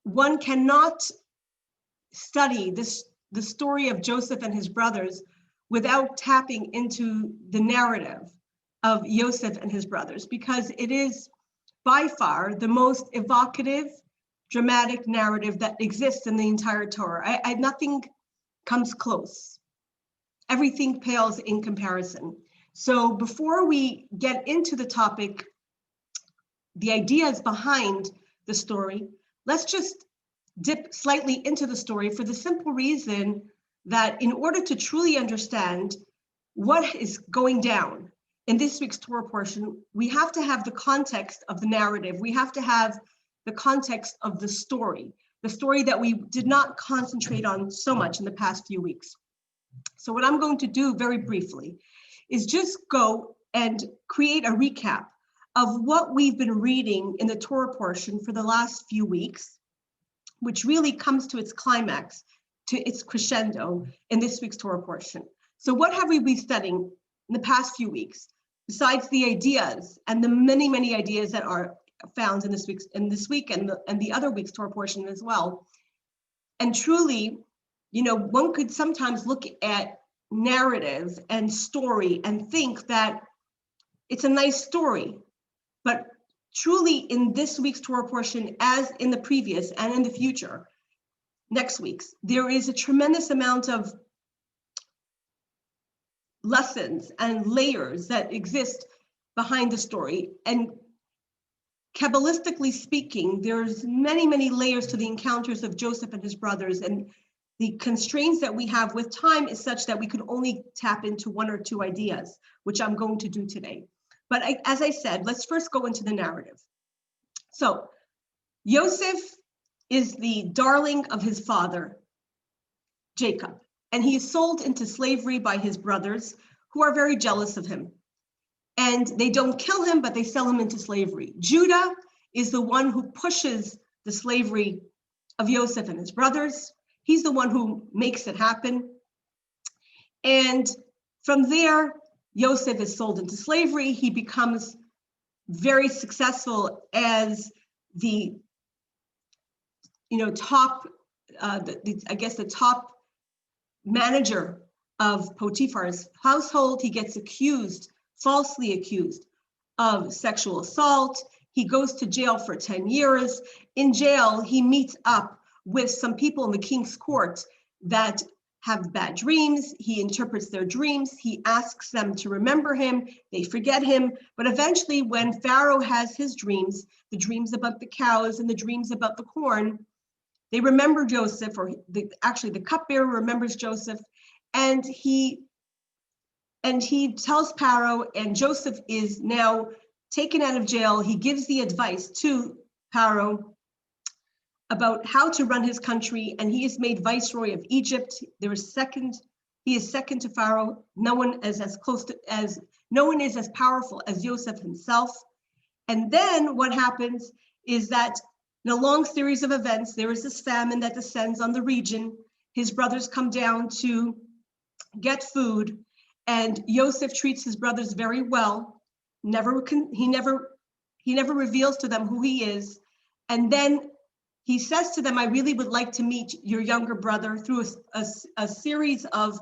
one cannot study the story of Joseph and his brothers without tapping into the narrative of Joseph and his brothers, because it is by far the most evocative, dramatic narrative that exists in the entire Torah. Nothing comes close. Everything pales in comparison. So before we get into the topic, the ideas behind the story, let's just dip slightly into the story for the simple reason that in order to truly understand what is going down in this week's Torah portion, we have to have the context of the narrative. We have to have the context of the story that we did not concentrate on so much in the past few weeks. So what I'm going to do very briefly is just go and create a recap of what we've been reading in the Torah portion for the last few weeks, which really comes to its climax, to its crescendo in this week's Torah portion. So what have we been studying in the past few weeks, besides the ideas and the many, many ideas that are found in this week and the other week's Torah portion as well? And truly, one could sometimes look at narrative and story and think that it's a nice story, but truly in this week's Torah portion, as in the previous and in the future, next week's, there is a tremendous amount of lessons and layers that exist behind the story. And Kabbalistically speaking, there's many, many layers to the encounters of Joseph and his brothers, and the constraints that we have with time is such that we can only tap into one or two ideas, which I'm going to do today. But as I said, let's first go into the narrative. So Joseph is the darling of his father, Jacob, and he is sold into slavery by his brothers, who are very jealous of him. And they don't kill him, but they sell him into slavery. Judah is the one who pushes the slavery of Joseph and his brothers. He's the one who makes it happen. And from there, Joseph is sold into slavery. He becomes very successful as the top manager of Potiphar's household. He gets falsely accused of sexual assault. He goes to jail for 10 years. In jail, he meets up with some people in the king's court that have bad dreams. He interprets their dreams. He asks them to remember him. They forget him. But eventually, when Pharaoh has his dreams, the dreams about the cows and the dreams about the corn, they remember Joseph, or the cupbearer remembers Joseph, and he tells Pharaoh, and Joseph is now taken out of jail. He gives the advice to Pharaoh about how to run his country, and he is made viceroy of Egypt. He is second to Pharaoh. No one is as powerful as Joseph himself. And then what happens is that in a long series of events, there is this famine that descends on the region. His brothers come down to get food, and Joseph treats his brothers very well. He never reveals to them who he is. And then he says to them, I really would like to meet your younger brother. Through a series of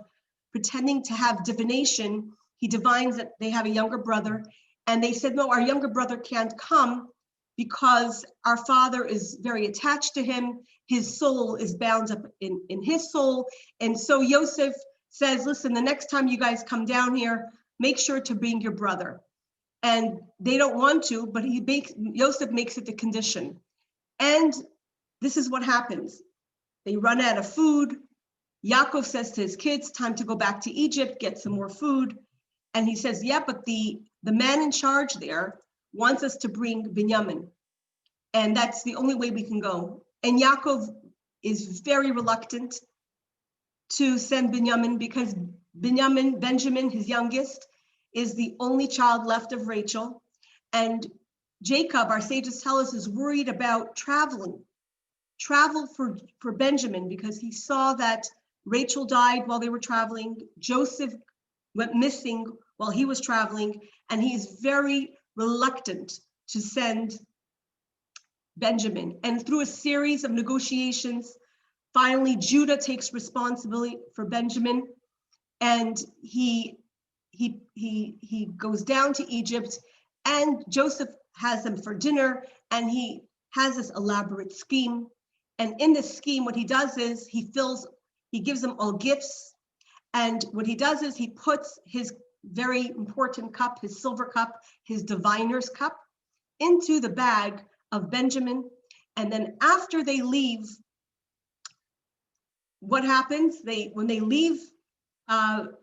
pretending to have divination, he divines that they have a younger brother. And they said, no, our younger brother can't come because our father is very attached to him. His soul is bound up in his soul. And so Joseph says, listen, the next time you guys come down here, make sure to bring your brother. And they don't want to, but Joseph makes it the condition. And this is what happens. They run out of food. Yaakov says to his kids, time to go back to Egypt, get some more food. And he says, yeah, but the man in charge there wants us to bring Binyamin. And that's the only way we can go. And Yaakov is very reluctant to send Binyamin because Benjamin, his youngest, is the only child left of Rachel. And Jacob, our sages tell us, is worried about travel for Benjamin, because he saw that Rachel died while they were traveling. Joseph went missing while he was traveling, and he's very reluctant to send Benjamin. And through a series of negotiations, finally Judah takes responsibility for Benjamin, and he goes down to Egypt, and Joseph has them for dinner, and he has this elaborate scheme. And in this scheme, what he does is he gives them all gifts. And what he does is he puts his very important cup, his silver cup, his diviner's cup, into the bag of Benjamin. And then after they leave, what happens? When they leave on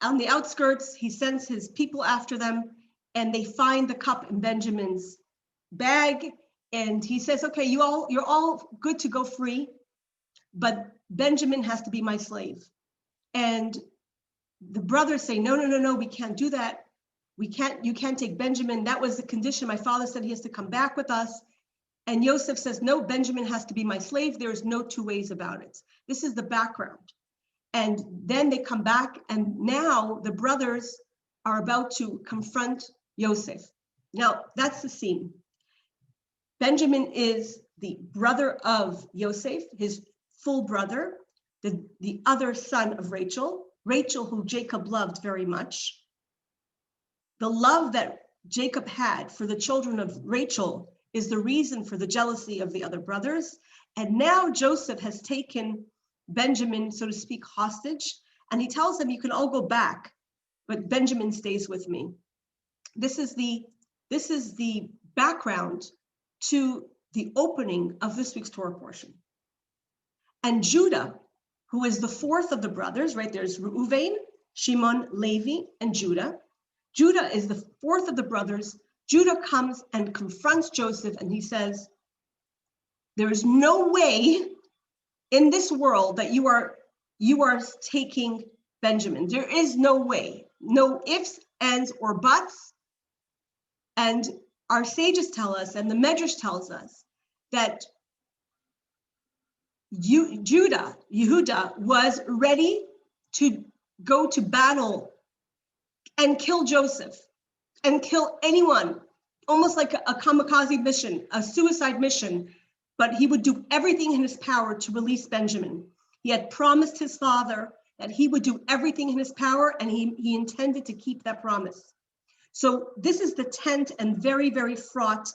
the outskirts, he sends his people after them, and they find the cup in Benjamin's bag. And he says, okay, you're all good to go free, but Benjamin has to be my slave. And the brothers say, no, we can't do that. You can't take Benjamin. That was the condition. My father said he has to come back with us. And Joseph says, no, Benjamin has to be my slave. There's no two ways about it. This is the background. And then they come back, and now the brothers are about to confront Joseph. Now, that's the scene. Benjamin is the brother of Joseph, his full brother, the other son of Rachel, who Jacob loved very much. The love that Jacob had for the children of Rachel is the reason for the jealousy of the other brothers. And now Joseph has taken Benjamin, so to speak, hostage, and he tells them, you can all go back, but Benjamin stays with me. This is the background to the opening of this week's Torah portion. And Judah, who is the fourth of the brothers, right? There's Reuven, Shimon, Levi, and Judah. Judah is the fourth of the brothers. Judah comes and confronts Joseph, and he says, there is no way in this world that you are taking Benjamin. There is no way, no ifs, ands, or buts. And our sages tell us, and the Medrash tells us, that Yehuda was ready to go to battle and kill Joseph and kill anyone, almost like a kamikaze mission, a suicide mission, but he would do everything in his power to release Benjamin. He had promised his father that he would do everything in his power, and he intended to keep that promise. So this is the tense and very, very fraught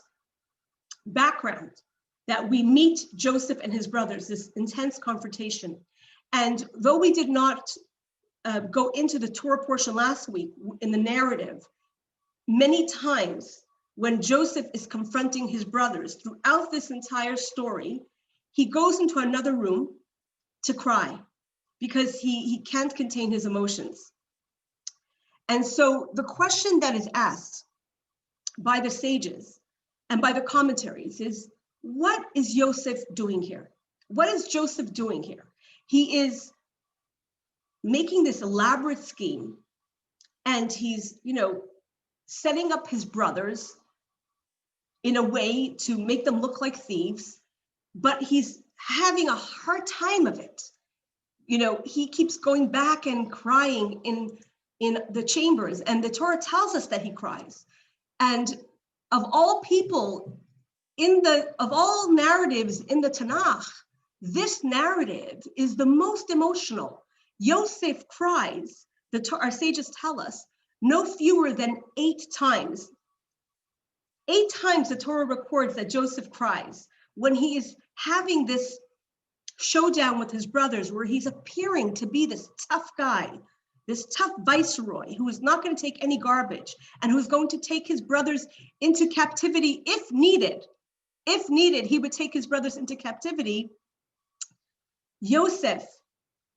background that we meet Joseph and his brothers, this intense confrontation. And though we did not go into the Torah portion last week in the narrative, many times when Joseph is confronting his brothers throughout this entire story, he goes into another room to cry because he can't contain his emotions. And so the question that is asked by the sages and by the commentaries is, what is Joseph doing here? What is Joseph doing here? He is making this elaborate scheme, and he's, setting up his brothers in a way to make them look like thieves, but he's having a hard time of it. He keeps going back and crying in the chambers, and the Torah tells us that he cries. And of all people, of all narratives in the Tanakh, this narrative is the most emotional. Yosef cries, our sages tell us, no fewer than 8 times. 8 times the Torah records that Joseph cries when he is having this showdown with his brothers, where he's appearing to be this tough guy, this tough viceroy who is not going to take any garbage and who's going to take his brothers into captivity if needed. If needed, he would take his brothers into captivity. Yosef,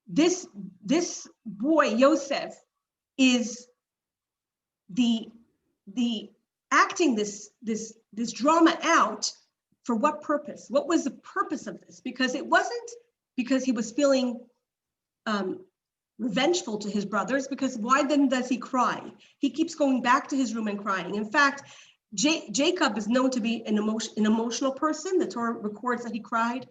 this boy Yosef, is the acting this drama out. For what purpose? What was the purpose of this? Because it wasn't because he was feeling revengeful to his brothers, because why then does he cry? He keeps going back to his room and crying. In fact, Jacob is known to be an emotional person. The Torah records that he cried.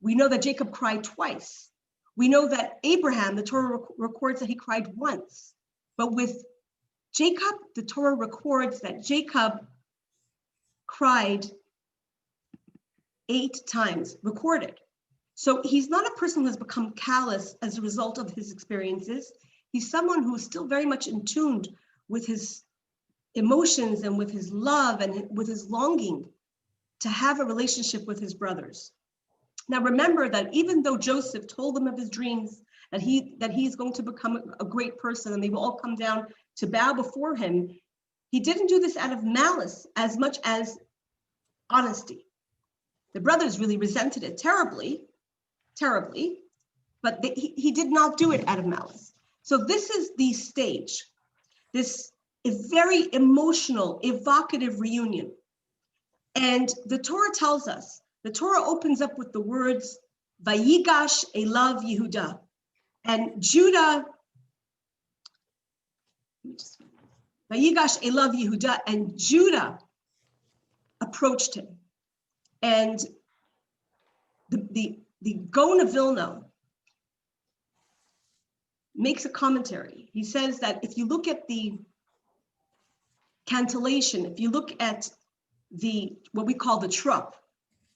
We know that Jacob cried twice. We know that Abraham, the Torah records that he cried once. But with Jacob, the Torah records that Jacob cried 8 times recorded. So he's not a person who has become callous as a result of his experiences. He's someone who is still very much in tune with his emotions and with his love and with his longing to have a relationship with his brothers. Now remember that even though Joseph told them of his dreams, that he's going to become a great person and they will all come down to bow before him, he didn't do this out of malice as much as honesty. The brothers really resented it terribly, but he did not do it out of malice. So this is the stage, this is very emotional, evocative reunion. And the Torah tells us, the Torah opens up with the words, Vayigash elav Yehuda. And Judah, Vayigash elav Yehuda, and Judah approached him. And the Gaon of Vilna makes a commentary. He says that if you look at the cantillation, if you look at what we call the trup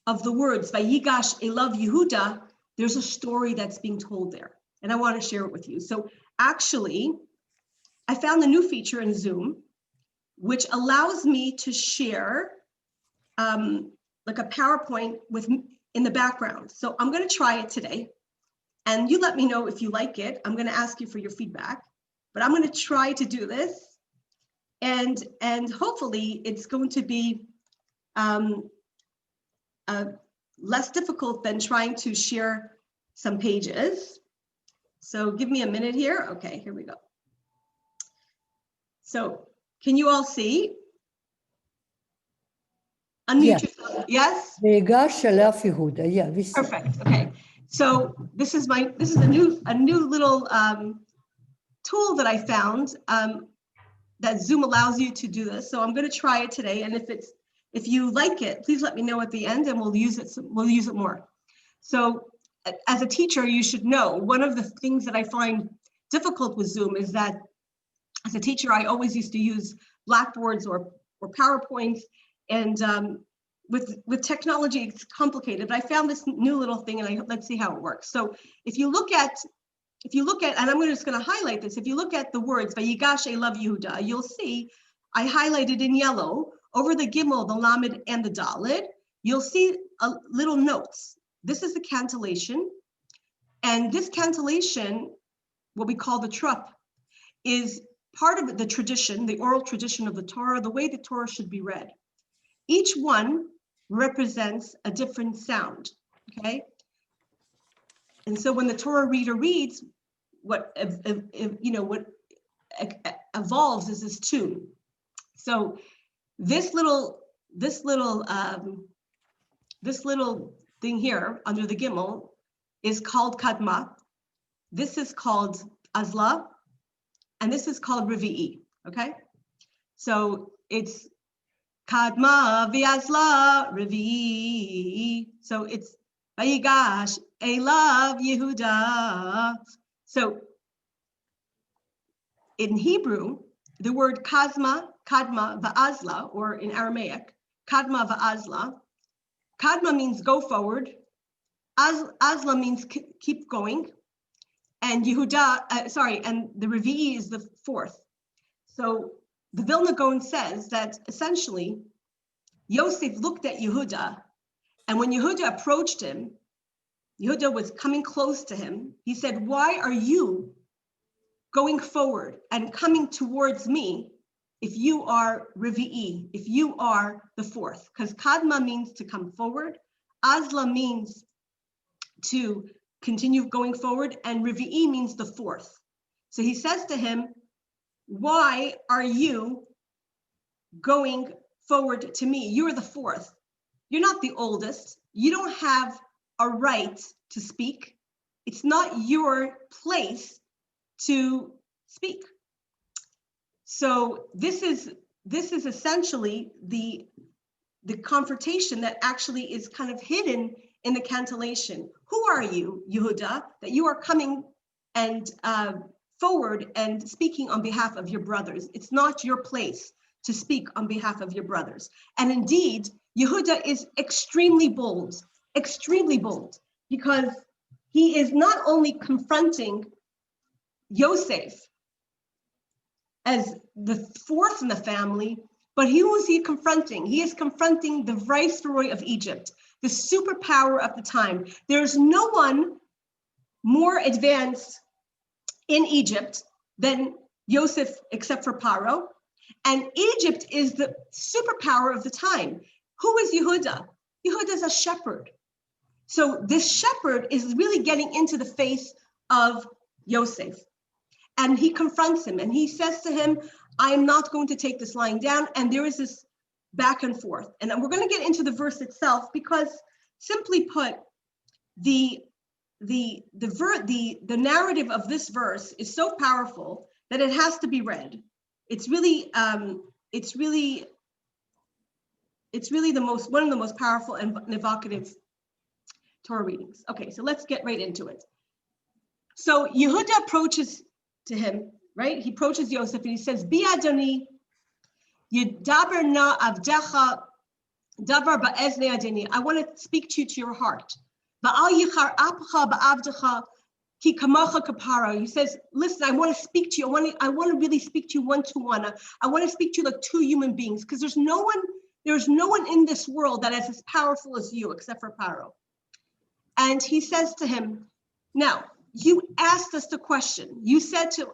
of the words Vayigash elav Yehuda, there's a story that's being told there, and I want to share it with you. So actually, I found a new feature in Zoom, which allows me to share like a PowerPoint in the background. So I'm going to try it today, and you let me know if you like it. I'm going to ask you for your feedback, but I'm going to try to do this, and hopefully it's going to be less difficult than trying to share some pages. So give me a minute here. Okay, here we go. So can you all see? Unmute yourself. Yes? Vayigash elav Yehuda. Yeah, we see. Perfect. Okay. So this is a new little tool that I found that Zoom allows you to do this. So I'm going to try it today, and if you like it, please let me know at the end, and we'll use it more. So as a teacher, you should know one of the things that I find difficult with Zoom is that as a teacher, I always used to use Blackboards or PowerPoints, and with technology, it's complicated. But I found this new little thing, and let's see how it works. So if you look at, and I'm just going to highlight this. If you look at the words Vayigash elav Yehuda, you'll see I highlighted in yellow over the Gimel, the Lamed, and the Dalet. You'll see little notes. This is the cantillation, and this cantillation, what we call the trup, is part of the tradition, the oral tradition of the Torah, the way the Torah should be read. Each one represents a different sound, okay? And so when the Torah reader reads, what evolves is this tune. So this little thing here under the Gimel is called Kadma. This is called Azla, and this is called Revi'i, okay? So it's Kadma v'Azla Revi'i. So it's Vayigash elav Yehuda. So in Hebrew, the word Kadma v'Azla, or in Aramaic, Kadma v'Azla. Kadma means go forward. Azla means keep going. And Yehuda, and the Revi'i is the fourth. So the Vilna Gaon says that essentially Yosef looked at Yehuda, and when Yehuda approached him, Yehuda was coming close to him. He said, "Why are you going forward and coming towards me if you are Revi'i, if you are the fourth?" Because Kadma means to come forward, Azla means to continue going forward, and Revi'i means the fourth. So he says to him, "Why are you going forward to me? You're the fourth. You're not the oldest. You don't have a right to speak. It's not your place to speak." So this is essentially the confrontation that actually is kind of hidden in the cantillation. Who are you, Yehuda, that you are coming and forward and speaking on behalf of your brothers? It's not your place to speak on behalf of your brothers. And indeed, Yehuda is extremely bold, because he is not only confronting Yosef as the fourth in the family, but who is he confronting? He is confronting the viceroy of Egypt, the superpower of the time. There's no one more advanced in Egypt than Yosef, except for Paro. And Egypt is the superpower of the time. Who is Yehuda? Yehuda is a shepherd. So this shepherd is really getting into the face of Yosef. And he confronts him and he says to him, I am not going to take this lying down. And there is this back and forth. And we're going to get into the verse itself because, simply put, the narrative of this verse is so powerful that it has to be read. It's really one of the most powerful and evocative Torah readings. Okay, so let's get right into it. So Yehuda approaches to him, right? He approaches Yosef and he says, Bi Adoni, Yedaber na avdecha, davar ba'eznei adoni. I want to speak to you to your heart. Ba'al yichar apcha ba'avdecha, ki kamacha kapara. He says, listen, I want to speak to you. I want to really speak to you one-to-one. I want to speak to you like two human beings, because there's no one in this world that is as powerful as you, except for Paro. And he says to him, now, you asked us the question. You said to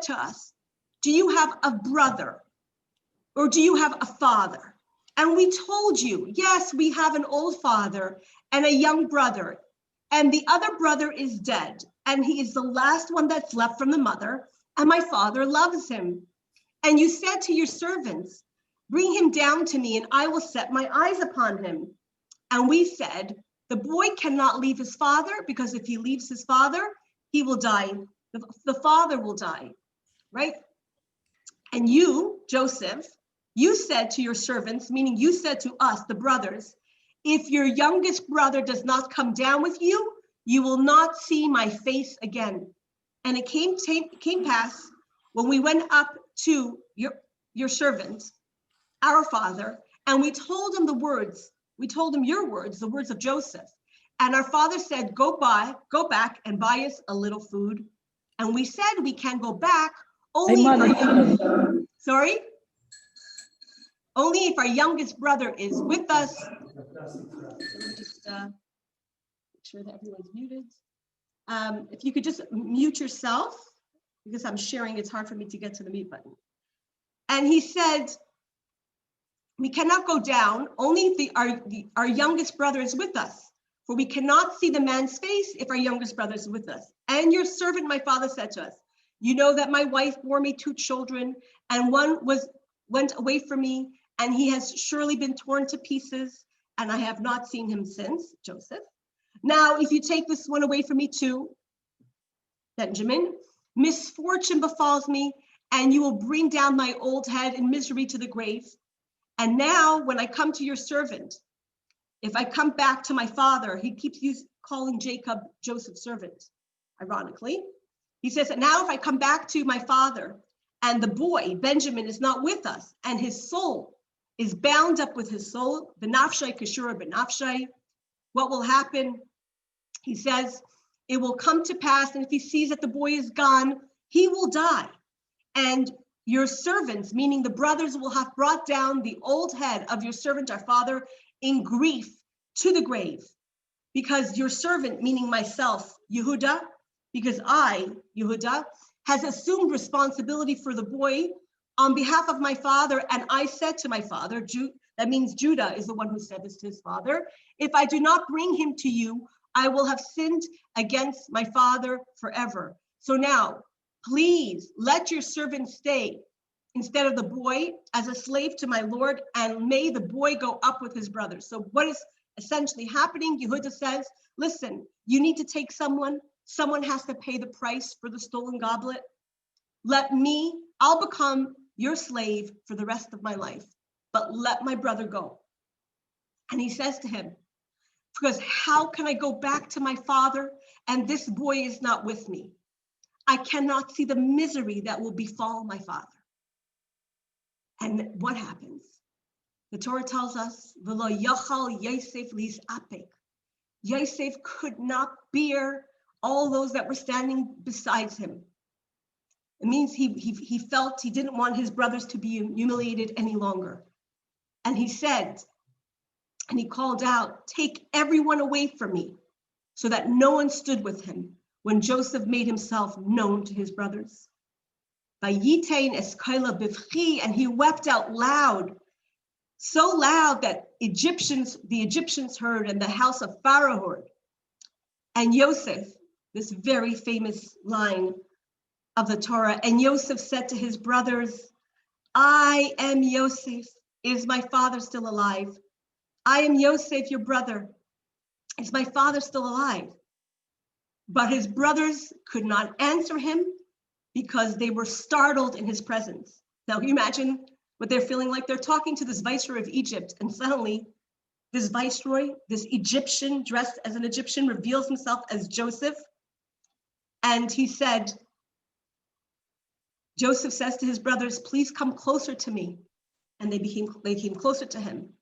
us, do you have a brother or do you have a father? And we told you, yes, we have an old father and a young brother, and the other brother is dead, and he is the last one that's left from the mother, and my father loves him. And you said to your servants, bring him down to me and I will set my eyes upon him. And we said, the boy cannot leave his father, because if he leaves his father, he will die. The father will die, right? And you, Joseph, you said to your servants, meaning you said to us, the brothers, if your youngest brother does not come down with you, you will not see my face again. And it came pass when we went up to your servant, our father, and we told him your words, the words of Joseph. And our father said, go back and buy us a little food. And we said, we can go back only if our youngest brother is with us. Let me just make sure that everyone's muted. If you could just mute yourself, because I'm sharing, it's hard for me to get to the mute button. And he said, we cannot go down only if our youngest brother is with us. For we cannot see the man's face if our youngest brother is with us. And your servant, my father, said to us, you know that my wife bore me 2 children, and one went away from me, and he has surely been torn to pieces, and I have not seen him since, Joseph. Now, if you take this one away from me too, Benjamin, misfortune befalls me, and you will bring down my old head in misery to the grave. And now, when I come to your servant, if I come back to my father, he keeps calling Jacob Joseph's servant, ironically. He says that now if I come back to my father and the boy, Benjamin, is not with us and his soul is bound up with his soul, benafshai kashura benafshai, what will happen? He says, it will come to pass, and if he sees that the boy is gone, he will die. And your servants, meaning the brothers, will have brought down the old head of your servant, our father, in grief to the grave, because your servant, meaning myself, Yehuda, because I, Yehuda, has assumed responsibility for the boy on behalf of my father. And I said to my father, that means Judah is the one who said this to his father, if I do not bring him to you, I will have sinned against my father forever. So now, please let your servant stay instead of the boy as a slave to my Lord, and may the boy go up with his brothers. So what is essentially happening? Yehuda says, listen, you need to take someone has to pay the price for the stolen goblet. I'll become your slave for the rest of my life, but let my brother go. And he says to him, because how can I go back to my father and this boy is not with me? I cannot see the misery that will befall my father. And what happens? The Torah tells us, "V'lo yachal Yosef lis'apek." Yosef could not bear all those that were standing beside him. It means he felt he didn't want his brothers to be humiliated any longer. And he said, and he called out, "Take everyone away from me," so that no one stood with him when Joseph made himself known to his brothers. Vayitain eskaila bivchi, and he wept out loud, so loud that the Egyptians heard, and the house of Pharaoh heard. And Yosef, this very famous line of the Torah, and Yosef said to his brothers, "I am Yosef. Is my father still alive? I am Yosef, your brother. Is my father still alive?" But his brothers could not answer him because they were startled in his presence. Now, can you imagine what they're feeling like? They're talking to this viceroy of Egypt, and suddenly this viceroy, this Egyptian dressed as an Egyptian, reveals himself as Joseph. And Joseph says to his brothers, "Please come closer to me." And they came closer to him.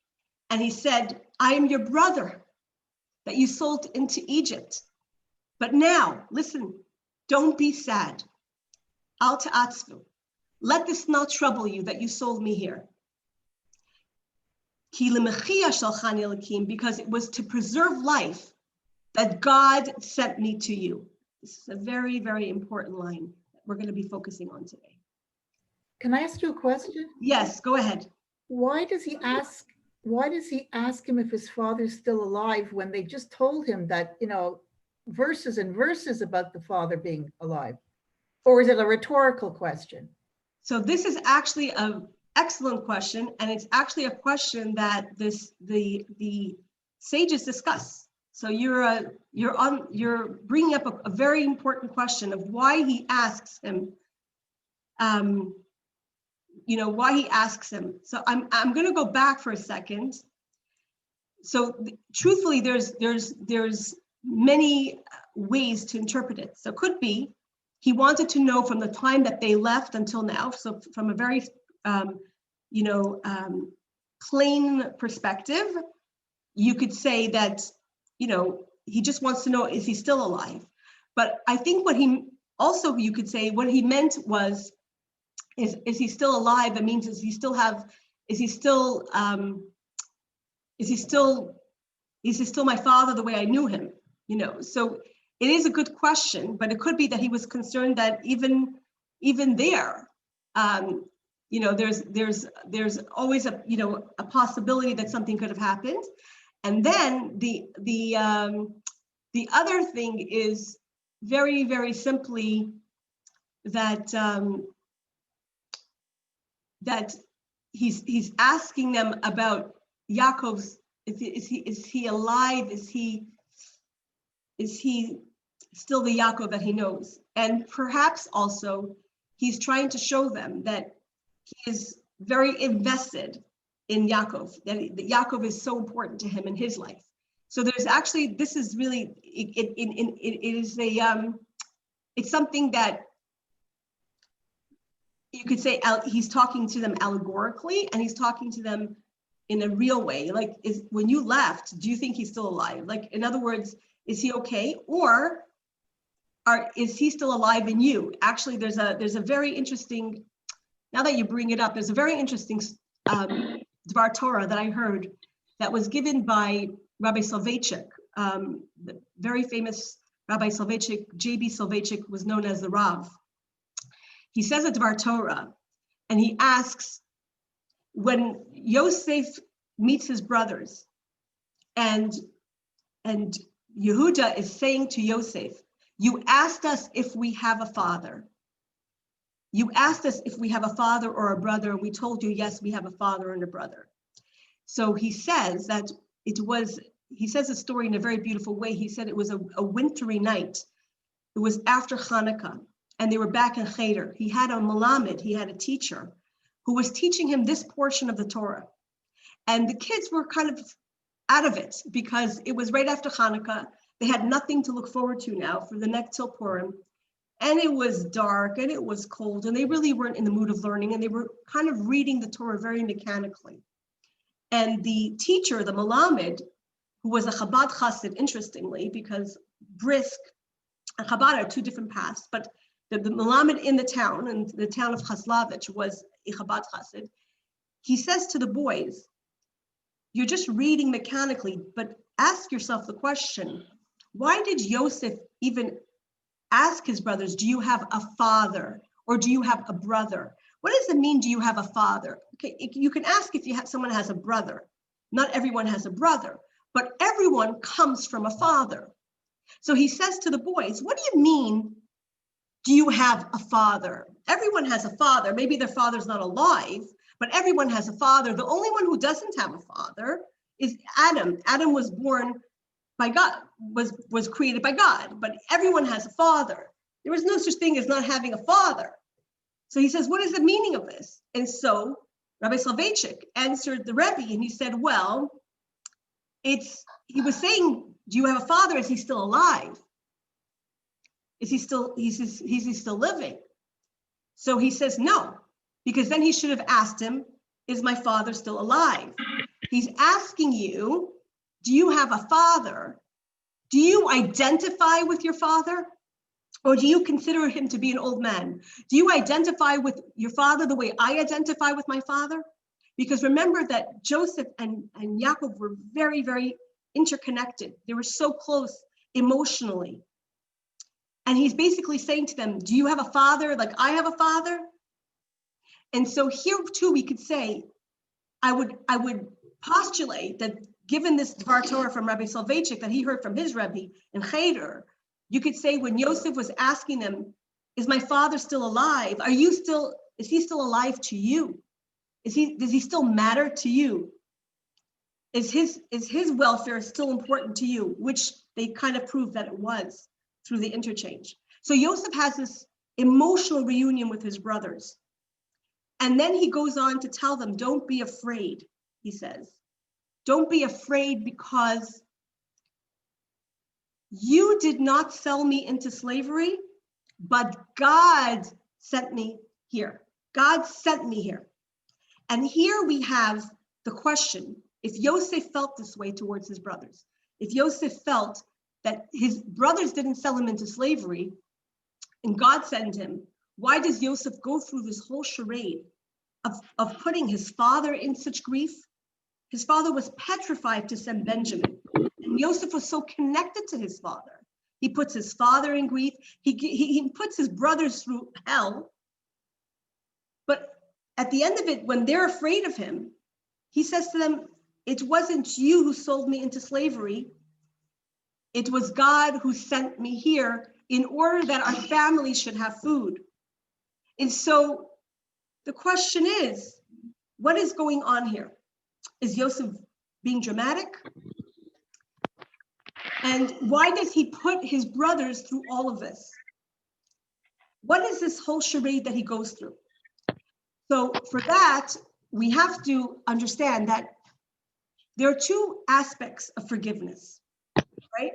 And he said, "I am your brother that you sold into Egypt. But now, listen, don't be sad. Al ta'atzvu. Let this not trouble you that you sold me here. Ki lemechia shalchani Elokim, because it was to preserve life that God sent me to you." This is a very, very important line that we're going to be focusing on today. Can I ask you a question? Yes, go ahead. Why does he ask him if his father's still alive when they just told him that, verses and verses about the father being alive? Or is it a rhetorical question? So this is actually an excellent question, and it's actually a question that the sages discuss. So you're bringing up a very important question of why he asks him. Why he asks him. So I'm going to go back for a second. So truthfully, there's many ways to interpret it. So it could be he wanted to know from the time that they left until now. So from a very plain perspective, you could say that he just wants to know, is he still alive? But I think you could say what he meant was, is he still alive? That means is he still my father the way I knew him? So it is a good question, but it could be that he was concerned that even there, there's always a possibility that something could have happened. And then the other thing is very, very simply that that he's asking them about Yaakov's, is he alive? Is he still the Yaakov that he knows? And perhaps also he's trying to show them that he is very invested in Yaakov, that Yaakov is so important to him in his life. So there's actually, this is really, it's something that you could say he's talking to them allegorically, and he's talking to them in a real way. Like, when you left, do you think he's still alive? Like, in other words, is he okay? Or is he still alive in you? Actually, there's a very interesting, now that you bring it up, there's a very interesting Devar Torah that I heard that was given by Rabbi Soloveitchik, the very famous Rabbi Soloveitchik. J.B. Soloveitchik was known as the Rav. He says a Devar Torah, and he asks, when Yosef meets his brothers, and Yehuda is saying to Yosef, "You asked us if we have a father. You asked us if we have a father or a brother, and we told you, yes, we have a father and a brother." So he says that he says the story in a very beautiful way. He said it was a wintry night. It was after Hanukkah, and they were back in Cheder. He had a malamed, he had a teacher who was teaching him this portion of the Torah. And the kids were kind of out of it because it was right after Hanukkah. They had nothing to look forward to now for the next till Purim. And it was dark and it was cold, and they really weren't in the mood of learning, and they were kind of reading the Torah very mechanically. And the teacher, the Melamed, who was a Chabad Chassid, interestingly, because Brisk and Chabad are two different paths, but the Melamed in the town of Chaslavich was a Chabad Chassid. He says to the boys, you're just reading mechanically, but ask yourself the question, why did Yosef even ask his brothers, do you have a father or do you have a brother? What does it mean, do you have a father? Okay, you can ask if someone has a brother. Not everyone has a brother, but everyone comes from a father. So he says to the boys, what do you mean, do you have a father? Everyone has a father. Maybe their father's not alive, but everyone has a father. The only one who doesn't have a father is Adam. Adam was born by God, was created by God, but everyone has a father. There is no such thing as not having a father. So he says, what is the meaning of this? And so Rabbi Soloveitchik answered the Rebbe, and he said, well, he was saying, do you have a father? Is he still alive? Is he still living? So he says, no, because then he should have asked him, is my father still alive? He's asking you, do you have a father? Do you identify with your father? Or do you consider him to be an old man? Do you identify with your father the way I identify with my father? Because remember that Joseph and Yaakov were very, very interconnected. They were so close emotionally. And he's basically saying to them, do you have a father like I have a father? And so here too, we could say, I would postulate that given this Dvar Torah from Rabbi Soloveitchik that he heard from his Rebbe in Cheder, you could say when Yosef was asking them, is my father still alive? Is he still alive to you? Does he still matter to you? Is his welfare still important to you? Which they kind of proved that it was through the interchange. So Yosef has this emotional reunion with his brothers. And then he goes on to tell them, don't be afraid, he says. Don't be afraid because you did not sell me into slavery, but God sent me here. God sent me here. And here we have the question, if Yosef felt this way towards his brothers, if Yosef felt that his brothers didn't sell him into slavery and God sent him, why does Yosef go through this whole charade of putting his father in such grief? His father was petrified to send Benjamin. And Yosef was so connected to his father. He puts his father in grief. He puts his brothers through hell. But at the end of it, when they're afraid of him, he says to them, it wasn't you who sold me into slavery. It was God who sent me here in order that our family should have food. And so the question is, what is going on here? Is Yosef being dramatic? And why does he put his brothers through all of this? What is this whole charade that he goes through? So for that, we have to understand that there are two aspects of forgiveness, right?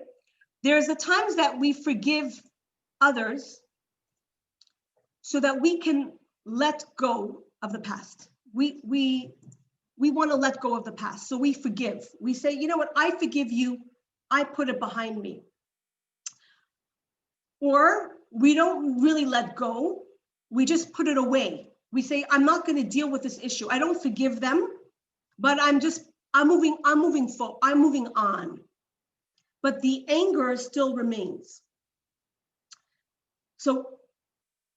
There's the times that we forgive others so that we can let go of the past. We want to let go of the past, so we forgive. We say, you know what, I forgive you, I put it behind me. Or we don't really let go, we just put it away. We say, I'm not going to deal with this issue. I don't forgive them, but I'm moving on. But the anger still remains. So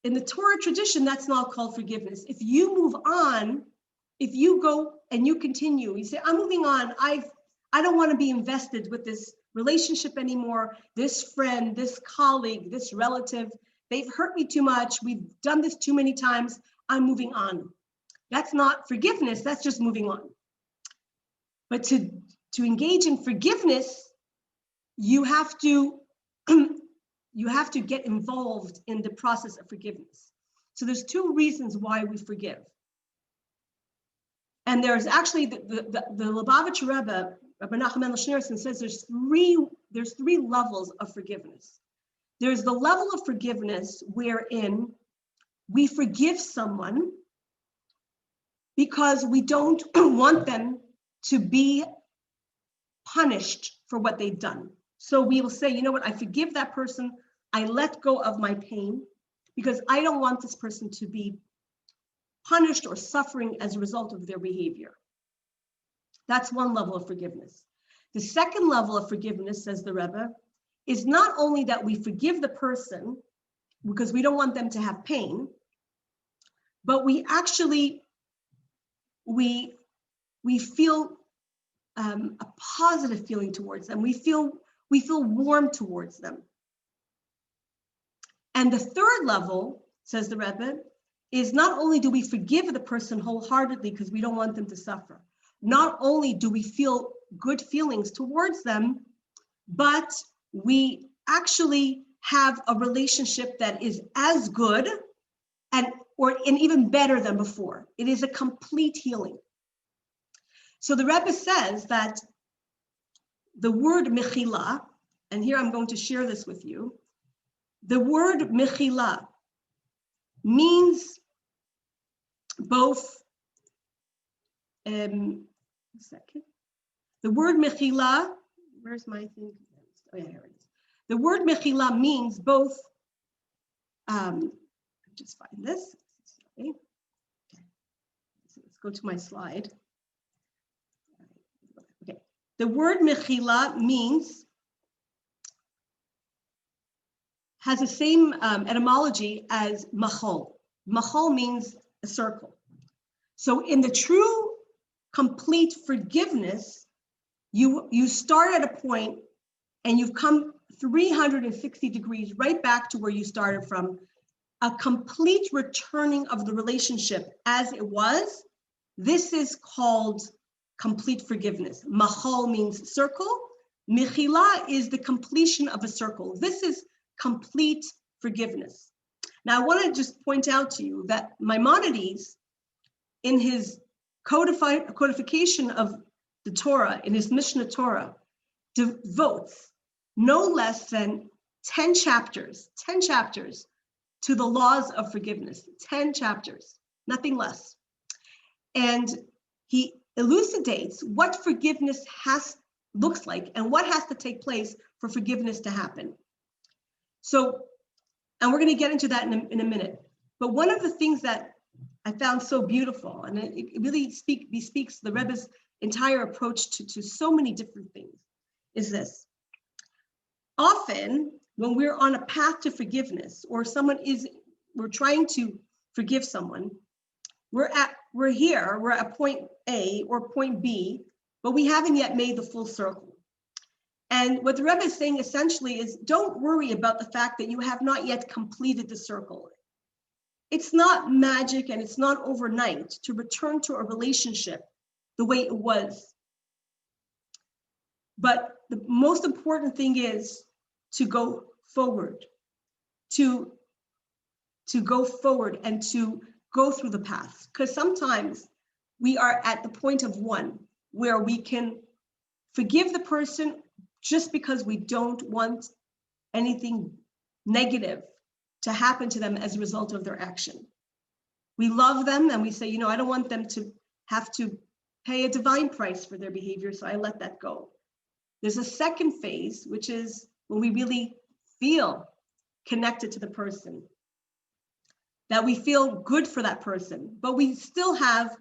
in the Torah tradition, that's not called forgiveness. If you move on, if you go and you continue, you say, I'm moving on. I don't want to be invested with this relationship anymore. This friend, this colleague, this relative, they've hurt me too much. We've done this too many times. I'm moving on. That's not forgiveness. That's just moving on. But to engage in forgiveness, you have to get involved in the process of forgiveness. So there's two reasons why we forgive. And there's actually the Lubavitcher Rebbe, Rabbi Nachum Mendel Schneerson, says there's three levels of forgiveness. There's the level of forgiveness wherein we forgive someone because we don't want them to be punished for what they've done. So we will say, you know what, I forgive that person. I let go of my pain because I don't want this person to be punished or suffering as a result of their behavior. That's one level of forgiveness. The second level of forgiveness, says the Rebbe, is not only that we forgive the person because we don't want them to have pain, but we actually, we feel a positive feeling towards them. We feel warm towards them. And the third level, says the Rebbe, is not only do we forgive the person wholeheartedly because we don't want them to suffer, not only do we feel good feelings towards them, but we actually have a relationship that is as good and even better than before. It is a complete healing. So the Rebbe says that the word mechila, and here I'm going to share this with you, the word mechila means both, the word mechila, where's my thing? Oh yeah, here it is. The word mechila means both, just find this, sorry. So let's go to my slide. Okay, the word mechila has the same etymology as machol. Machol means a circle. So in the true complete forgiveness, you start at a point and you've come 360 degrees right back to where you started from, a complete returning of the relationship as it was. This is called complete forgiveness. Machol means circle. Mechila is the completion of a circle. This is complete forgiveness. Now, I want to just point out to you that Maimonides, in his codification of the Torah, in his Mishnah Torah, devotes no less than 10 chapters to the laws of forgiveness, 10 chapters, nothing less. And he elucidates what forgiveness looks like and what has to take place for forgiveness to happen. So, and we're going to get into that in a minute. But one of the things that I found so beautiful, and it really bespeaks the Rebbe's entire approach to so many different things, is this. Often, when we're on a path to forgiveness, or we're trying to forgive someone, we're at point A or point B, but we haven't yet made the full circle. And what the Rebbe is saying essentially is, don't worry about the fact that you have not yet completed the circle. It's not magic and it's not overnight to return to a relationship the way it was. But the most important thing is to go forward, to go forward and to go through the path. Because sometimes we are at the point of one where we can forgive the person just because we don't want anything negative to happen to them as a result of their action. We love them and we say, you know, I don't want them to have to pay a divine price for their behavior, so I let that go. There's a second phase, which is when we really feel connected to the person, that we feel good for that person, but we still have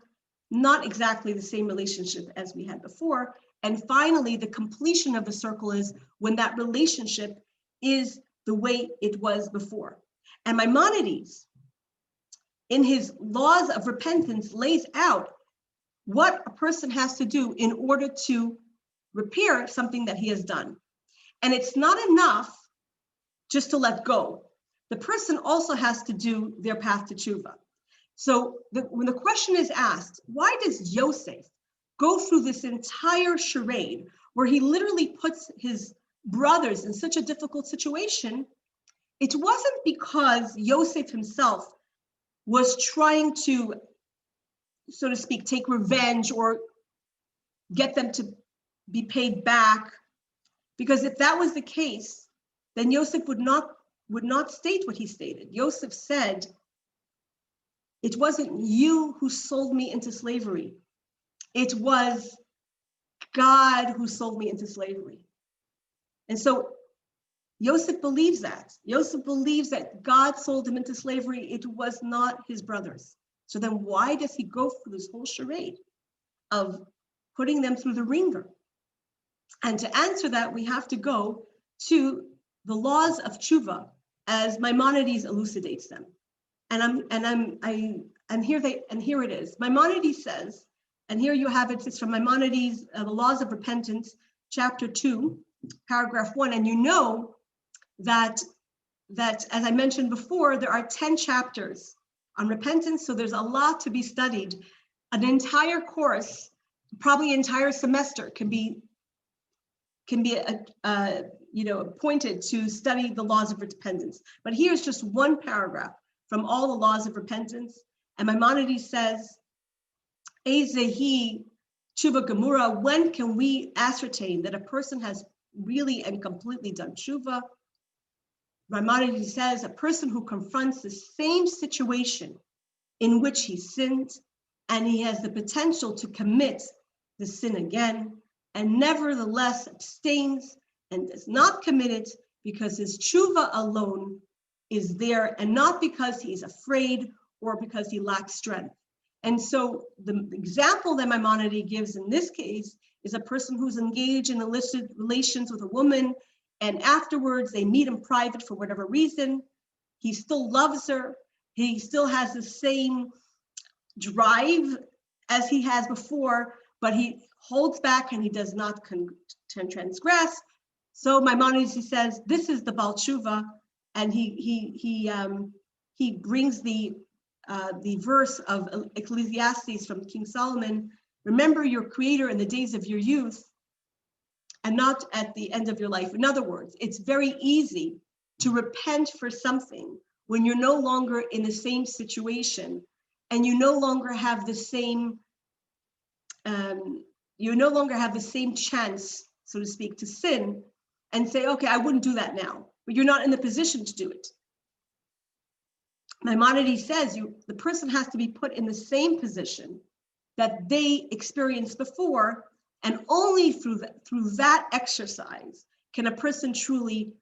not exactly the same relationship as we had before. And finally, the completion of the circle is when that relationship is the way it was before. And Maimonides, in his laws of repentance, lays out what a person has to do in order to repair something that he has done. And it's not enough just to let go. The person also has to do their path to Teshuva. So when the question is asked, why does Yosef go through this entire charade where he literally puts his brothers in such a difficult situation? It wasn't because Yosef himself was trying to, so to speak, take revenge or get them to be paid back. Because if that was the case, then Yosef would not state what he stated. Yosef said, it wasn't you who sold me into slavery. It was God who sold me into slavery. And so Yosef believes that. Yosef believes that God sold him into slavery. It was not his brothers. So then why does he go through this whole charade of putting them through the ringer? And to answer that, we have to go to the laws of Teshuva as Maimonides elucidates them. And here it is. Maimonides says, and here you have it, it's from Maimonides, the Laws of Repentance, chapter 2, paragraph 1. And you know that as I mentioned before, there are 10 chapters on repentance, so there's a lot to be studied. An entire course, probably an entire semester, can be appointed to study the laws of repentance. But here's just one paragraph from all the laws of repentance. And Maimonides says, Ezehi tshuva gemura, when can we ascertain that a person has really and completely done tshuva? Maimonides says, a person who confronts the same situation in which he sinned, and he has the potential to commit the sin again, and nevertheless abstains and does not commit it because his tshuva alone is there, and not because he's afraid or because he lacks strength. And so the example that Maimonides gives in this case is a person who's engaged in illicit relations with a woman, and afterwards they meet in private for whatever reason. He still loves her. He still has the same drive as he has before, but he holds back and he does not transgress. So Maimonides says, this is the Baal Tshuva, and he brings the verse of Ecclesiastes from King Solomon: remember your creator in the days of your youth and not at the end of your life. In other words, it's very easy to repent for something when you're no longer in the same situation and you no longer have the same chance, so to speak, to sin, and say, okay, I wouldn't do that now, but you're not in the position to do it. Maimonides says the person has to be put in the same position that they experienced before, and only through that exercise can a person truly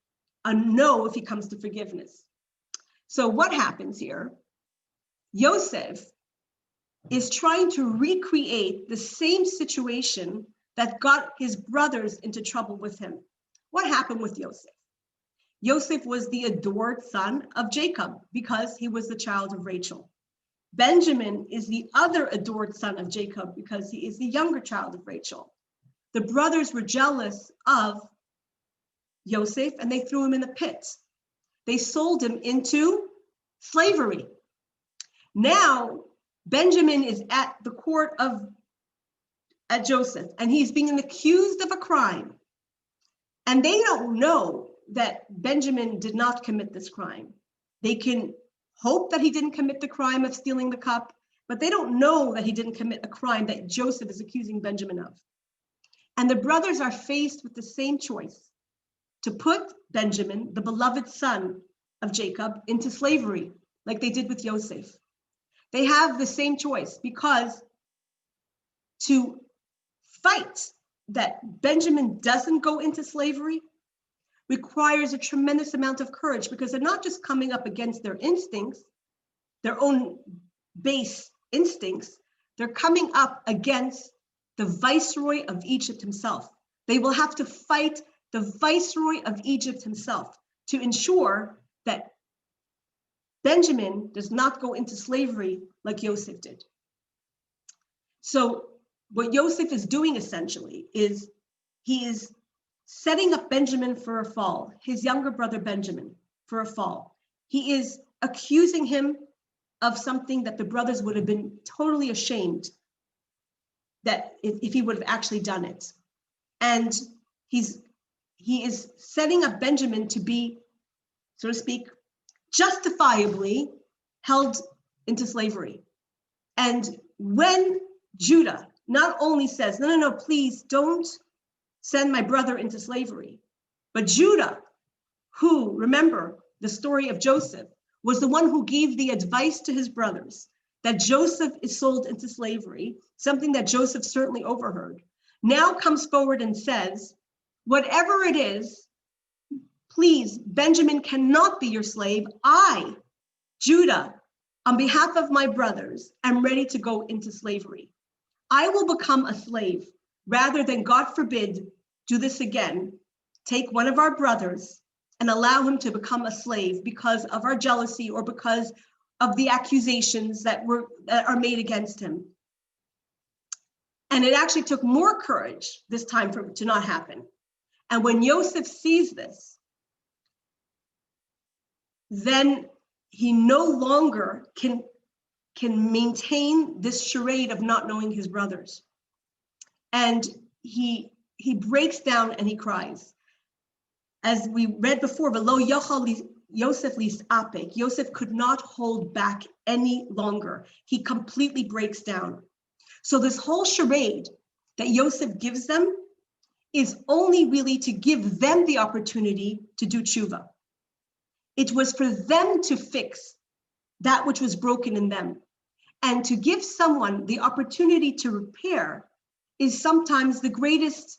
know if he comes to forgiveness. So what happens here? Yosef is trying to recreate the same situation that got his brothers into trouble with him. What happened with Yosef? Yosef was the adored son of Jacob because he was the child of Rachel. Benjamin is the other adored son of Jacob because he is the younger child of Rachel. The brothers were jealous of Yosef and they threw him in the pit. They sold him into slavery. Now, Benjamin is at the court at Joseph, and he's being accused of a crime. And they don't know that Benjamin did not commit this crime. They can hope that he didn't commit the crime of stealing the cup, but they don't know that he didn't commit a crime that Joseph is accusing Benjamin of. And the brothers are faced with the same choice: to put Benjamin, the beloved son of Jacob, into slavery, like they did with Yosef. They have the same choice, because to fight that Benjamin doesn't go into slavery requires a tremendous amount of courage, because they're not just coming up against their instincts, their own base instincts, they're coming up against the viceroy of Egypt himself. They will have to fight the viceroy of Egypt himself to ensure that Benjamin does not go into slavery like Yosef did. So what Yosef is doing essentially is he is setting up Benjamin for a fall, his younger brother Benjamin, for a fall. He is accusing him of something that the brothers would have been totally ashamed that if he would have actually done it. And he is setting up Benjamin to be, so to speak, justifiably held into slavery. And when Judah not only says, no, please don't send my brother into slavery, but Judah, who, remember the story of Joseph, was the one who gave the advice to his brothers that Joseph is sold into slavery, something that Joseph certainly overheard. now comes forward and says, whatever it is, please, Benjamin cannot be your slave. I, Judah, on behalf of my brothers, am ready to go into slavery. I will become a slave rather than, God forbid, do this again, take one of our brothers and allow him to become a slave because of our jealousy or because of the accusations that are made against him. And it actually took more courage this time for it to not happen. And when Yosef sees this, then he no longer can maintain this charade of not knowing his brothers. And he breaks down and he cries. As we read before, V'lo yochal Yosef lis'apek, Yosef could not hold back any longer. He completely breaks down. So this whole charade that Yosef gives them is only really to give them the opportunity to do tshuva. It was for them to fix that which was broken in them. And to give someone the opportunity to repair is sometimes the greatest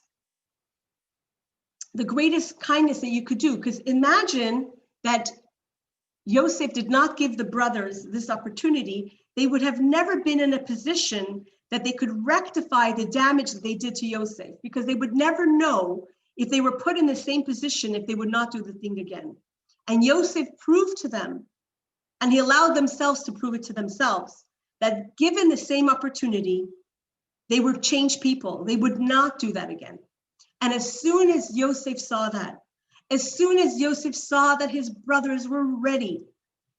kindness that you could do. Because imagine that Yosef did not give the brothers this opportunity, they would have never been in a position that they could rectify the damage that they did to Yosef, because they would never know if they were put in the same position if they would not do the thing again. And Yosef proved to them, and he allowed themselves to prove it to themselves, that given the same opportunity, they would change people. They would not do that again. And as soon as Yosef saw that, as soon as Yosef saw that his brothers were ready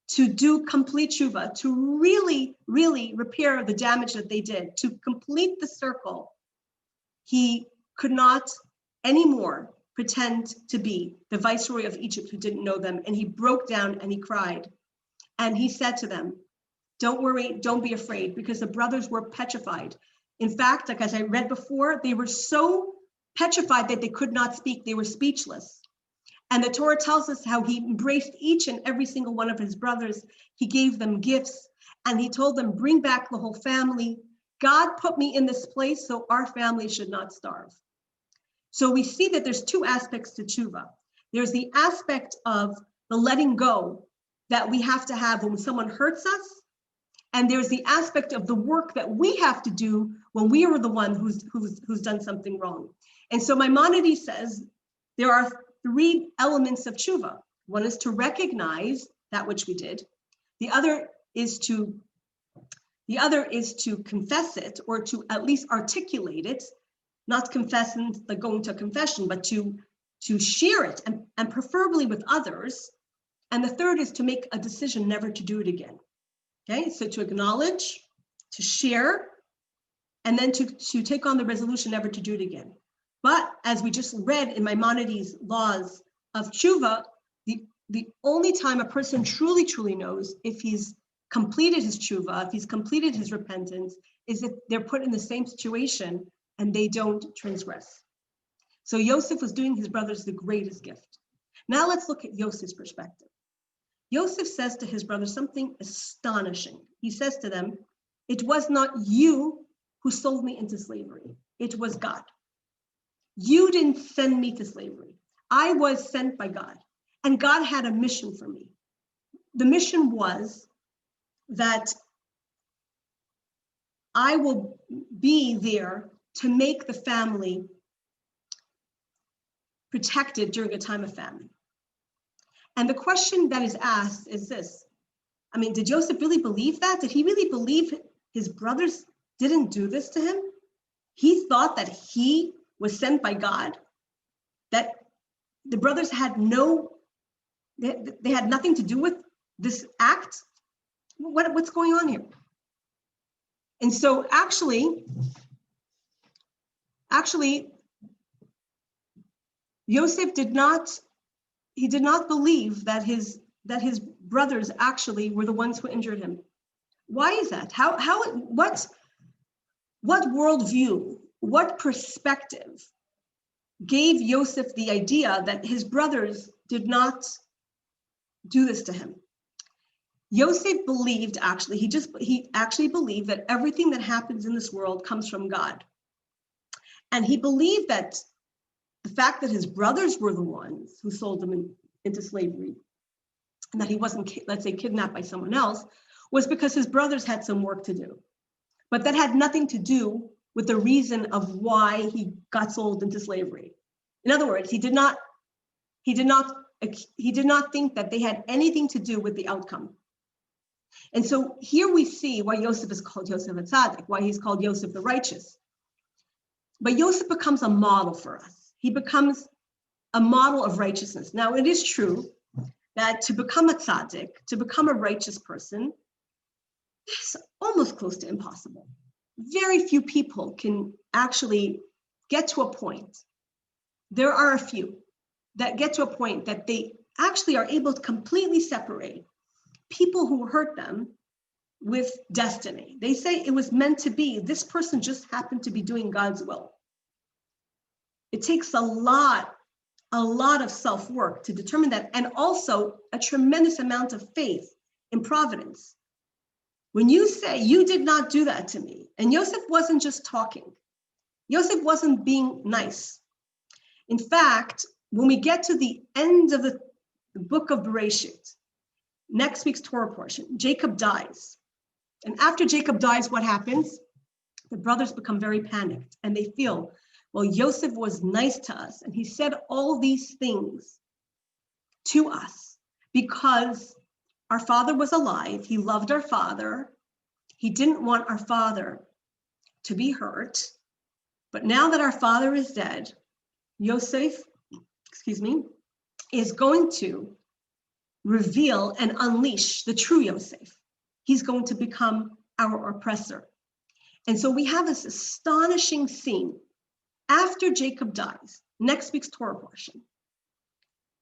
to do complete tshuva, to really, really repair the damage that they did, to complete the circle, he could not anymore pretend to be the viceroy of Egypt who didn't know them. And he broke down and he cried. And he said to them, don't worry, don't be afraid, because the brothers were petrified. In fact, like as I read before, they were so petrified that they could not speak. They were speechless. And the Torah tells us how he embraced each and every single one of his brothers. He gave them gifts and he told them, bring back the whole family. God put me in this place so our family should not starve. So we see that there's two aspects to tshuva. There's the aspect of the letting go that we have to have when someone hurts us. And there's the aspect of the work that we have to do when we are the one who's done something wrong. And so Maimonides says there are three elements of tshuva. One is to recognize that which we did. The other is to confess it, or to at least articulate it, not confess and like going to confession, but to share it and preferably with others. And the third is to make a decision never to do it again. Okay, so to acknowledge, to share, and then to take on the resolution never to do it again. But as we just read in Maimonides' laws of tshuva, the only time a person truly, truly knows if he's completed his tshuva, if he's completed his repentance, is if they're put in the same situation and they don't transgress. So Yosef was doing his brothers the greatest gift. Now let's look at Yosef's perspective. Yosef says to his brothers something astonishing. He says to them, it was not you who sold me into slavery. It was God. You didn't send me to slavery. I was sent by God, and God had a mission for me. The mission was that I will be there to make the family protected during a time of famine. And the question that is asked is this. I mean, did Joseph really believe that? Did he really believe his brothers didn't do this to him? He thought that he was sent by God, that the brothers had they had nothing to do with this act? What's going on here? And so actually, Yosef did not believe that his brothers actually were the ones who injured him. Why is that? What worldview, what perspective gave Yosef the idea that his brothers did not do this to him? Yosef believed, he actually believed that everything that happens in this world comes from God. And he believed that the fact that his brothers were the ones who sold him into slavery, and that he wasn't, let's say, kidnapped by someone else, was because his brothers had some work to do. But that had nothing to do with the reason of why he got sold into slavery. In other words, he did not think that they had anything to do with the outcome. And so here we see why Yosef is called Yosef HaTzadik, why he's called Yosef the righteous. But Yosef becomes a model for us. He becomes a model of righteousness. Now, it is true that to become a tzaddik, to become a righteous person, is almost close to impossible. Very few people can actually get to a point. There are a few that get to a point that they actually are able to completely separate people who hurt them with destiny. They say it was meant to be. This person just happened to be doing God's will. It takes a lot of self-work to determine that, and also a tremendous amount of faith in providence. When you say, you did not do that to me, and Yosef wasn't just talking. Yosef wasn't being nice. In fact, when we get to the end of the book of Bereshit, next week's Torah portion, Jacob dies. And after Jacob dies, what happens? The brothers become very panicked, and they feel, well, Yosef was nice to us, and he said all these things to us because our father was alive. He loved our father. He didn't want our father to be hurt. But now that our father is dead, Yosef, is going to reveal and unleash the true Yosef. He's going to become our oppressor. And so we have this astonishing scene after Jacob dies, next week's Torah portion.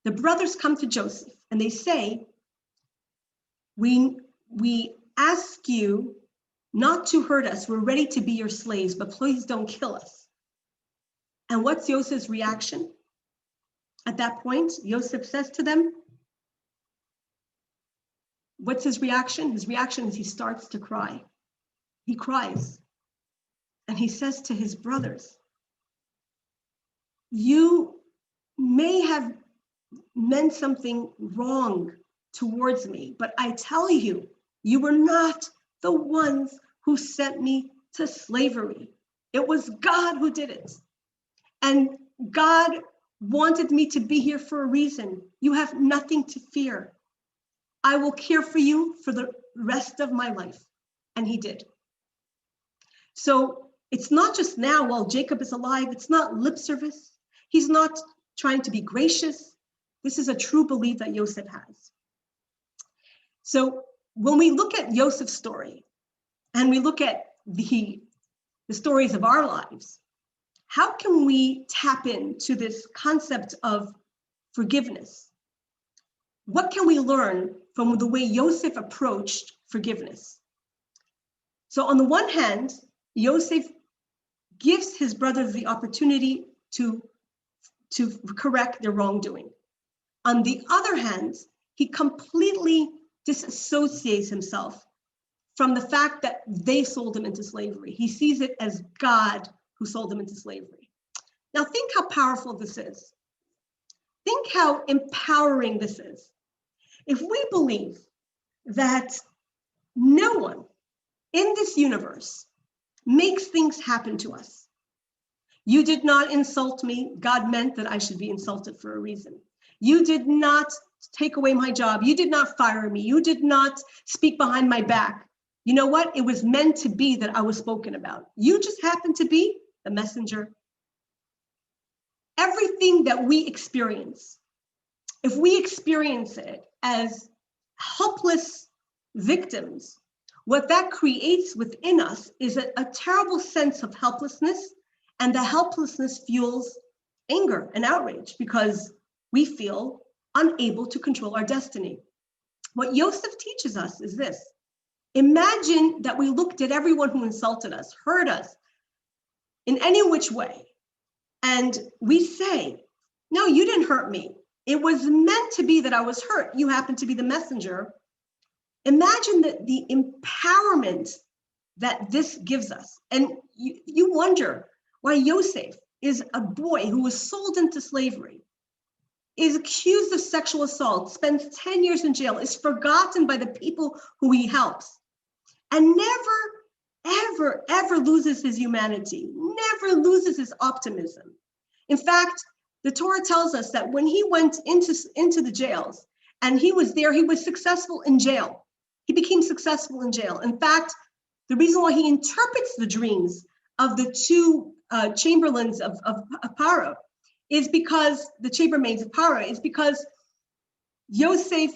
The brothers come to Joseph and they say, we ask you not to hurt us. We're ready to be your slaves, but please don't kill us. And what's Joseph's reaction? At that point, Joseph says to them, what's his reaction? His reaction is he starts to cry. He cries. And he says to his brothers, you may have meant something wrong towards me, but I tell you, you were not the ones who sent me to slavery. It was God who did it. And God wanted me to be here for a reason. You have nothing to fear. I will care for you for the rest of my life. And he did. So it's not just now while Jacob is alive, it's not lip service. He's not trying to be gracious. This is a true belief that Yosef has. So when we look at Yosef's story and we look at the stories of our lives, how can we tap into this concept of forgiveness? What can we learn from the way Yosef approached forgiveness? So on the one hand, Yosef gives his brothers the opportunity to correct their wrongdoing. On the other hand, he completely disassociates himself from the fact that they sold him into slavery. He sees it as God who sold him into slavery. Now think how powerful this is. Think how empowering this is. If we believe that no one in this universe makes things happen to us, you did not insult me, God meant that I should be insulted for a reason. You did not take away my job. You did not fire me. You did not speak behind my back. You know what? It was meant to be that I was spoken about. You just happened to be the messenger. Everything that we experience, if we experience it as helpless victims, what that creates within us is a terrible sense of helplessness, and the helplessness fuels anger and outrage because we feel unable to control our destiny. What Yosef teaches us is this. Imagine that we looked at everyone who insulted us, hurt us in any which way, and we say, no, you didn't hurt me. It was meant to be that I was hurt. You happen to be the messenger. Imagine the empowerment that this gives us. And you wonder, why Yosef is a boy who was sold into slavery, is accused of sexual assault, spends 10 years in jail, is forgotten by the people who he helps, and ever loses his humanity, never loses his optimism. In fact, the Torah tells us that when he went into the jails and he was there, he was successful in jail. He became successful in jail. In fact, the reason why he interprets the dreams of the two chamberlains of Paro is because the chambermaids of Paro is because Yosef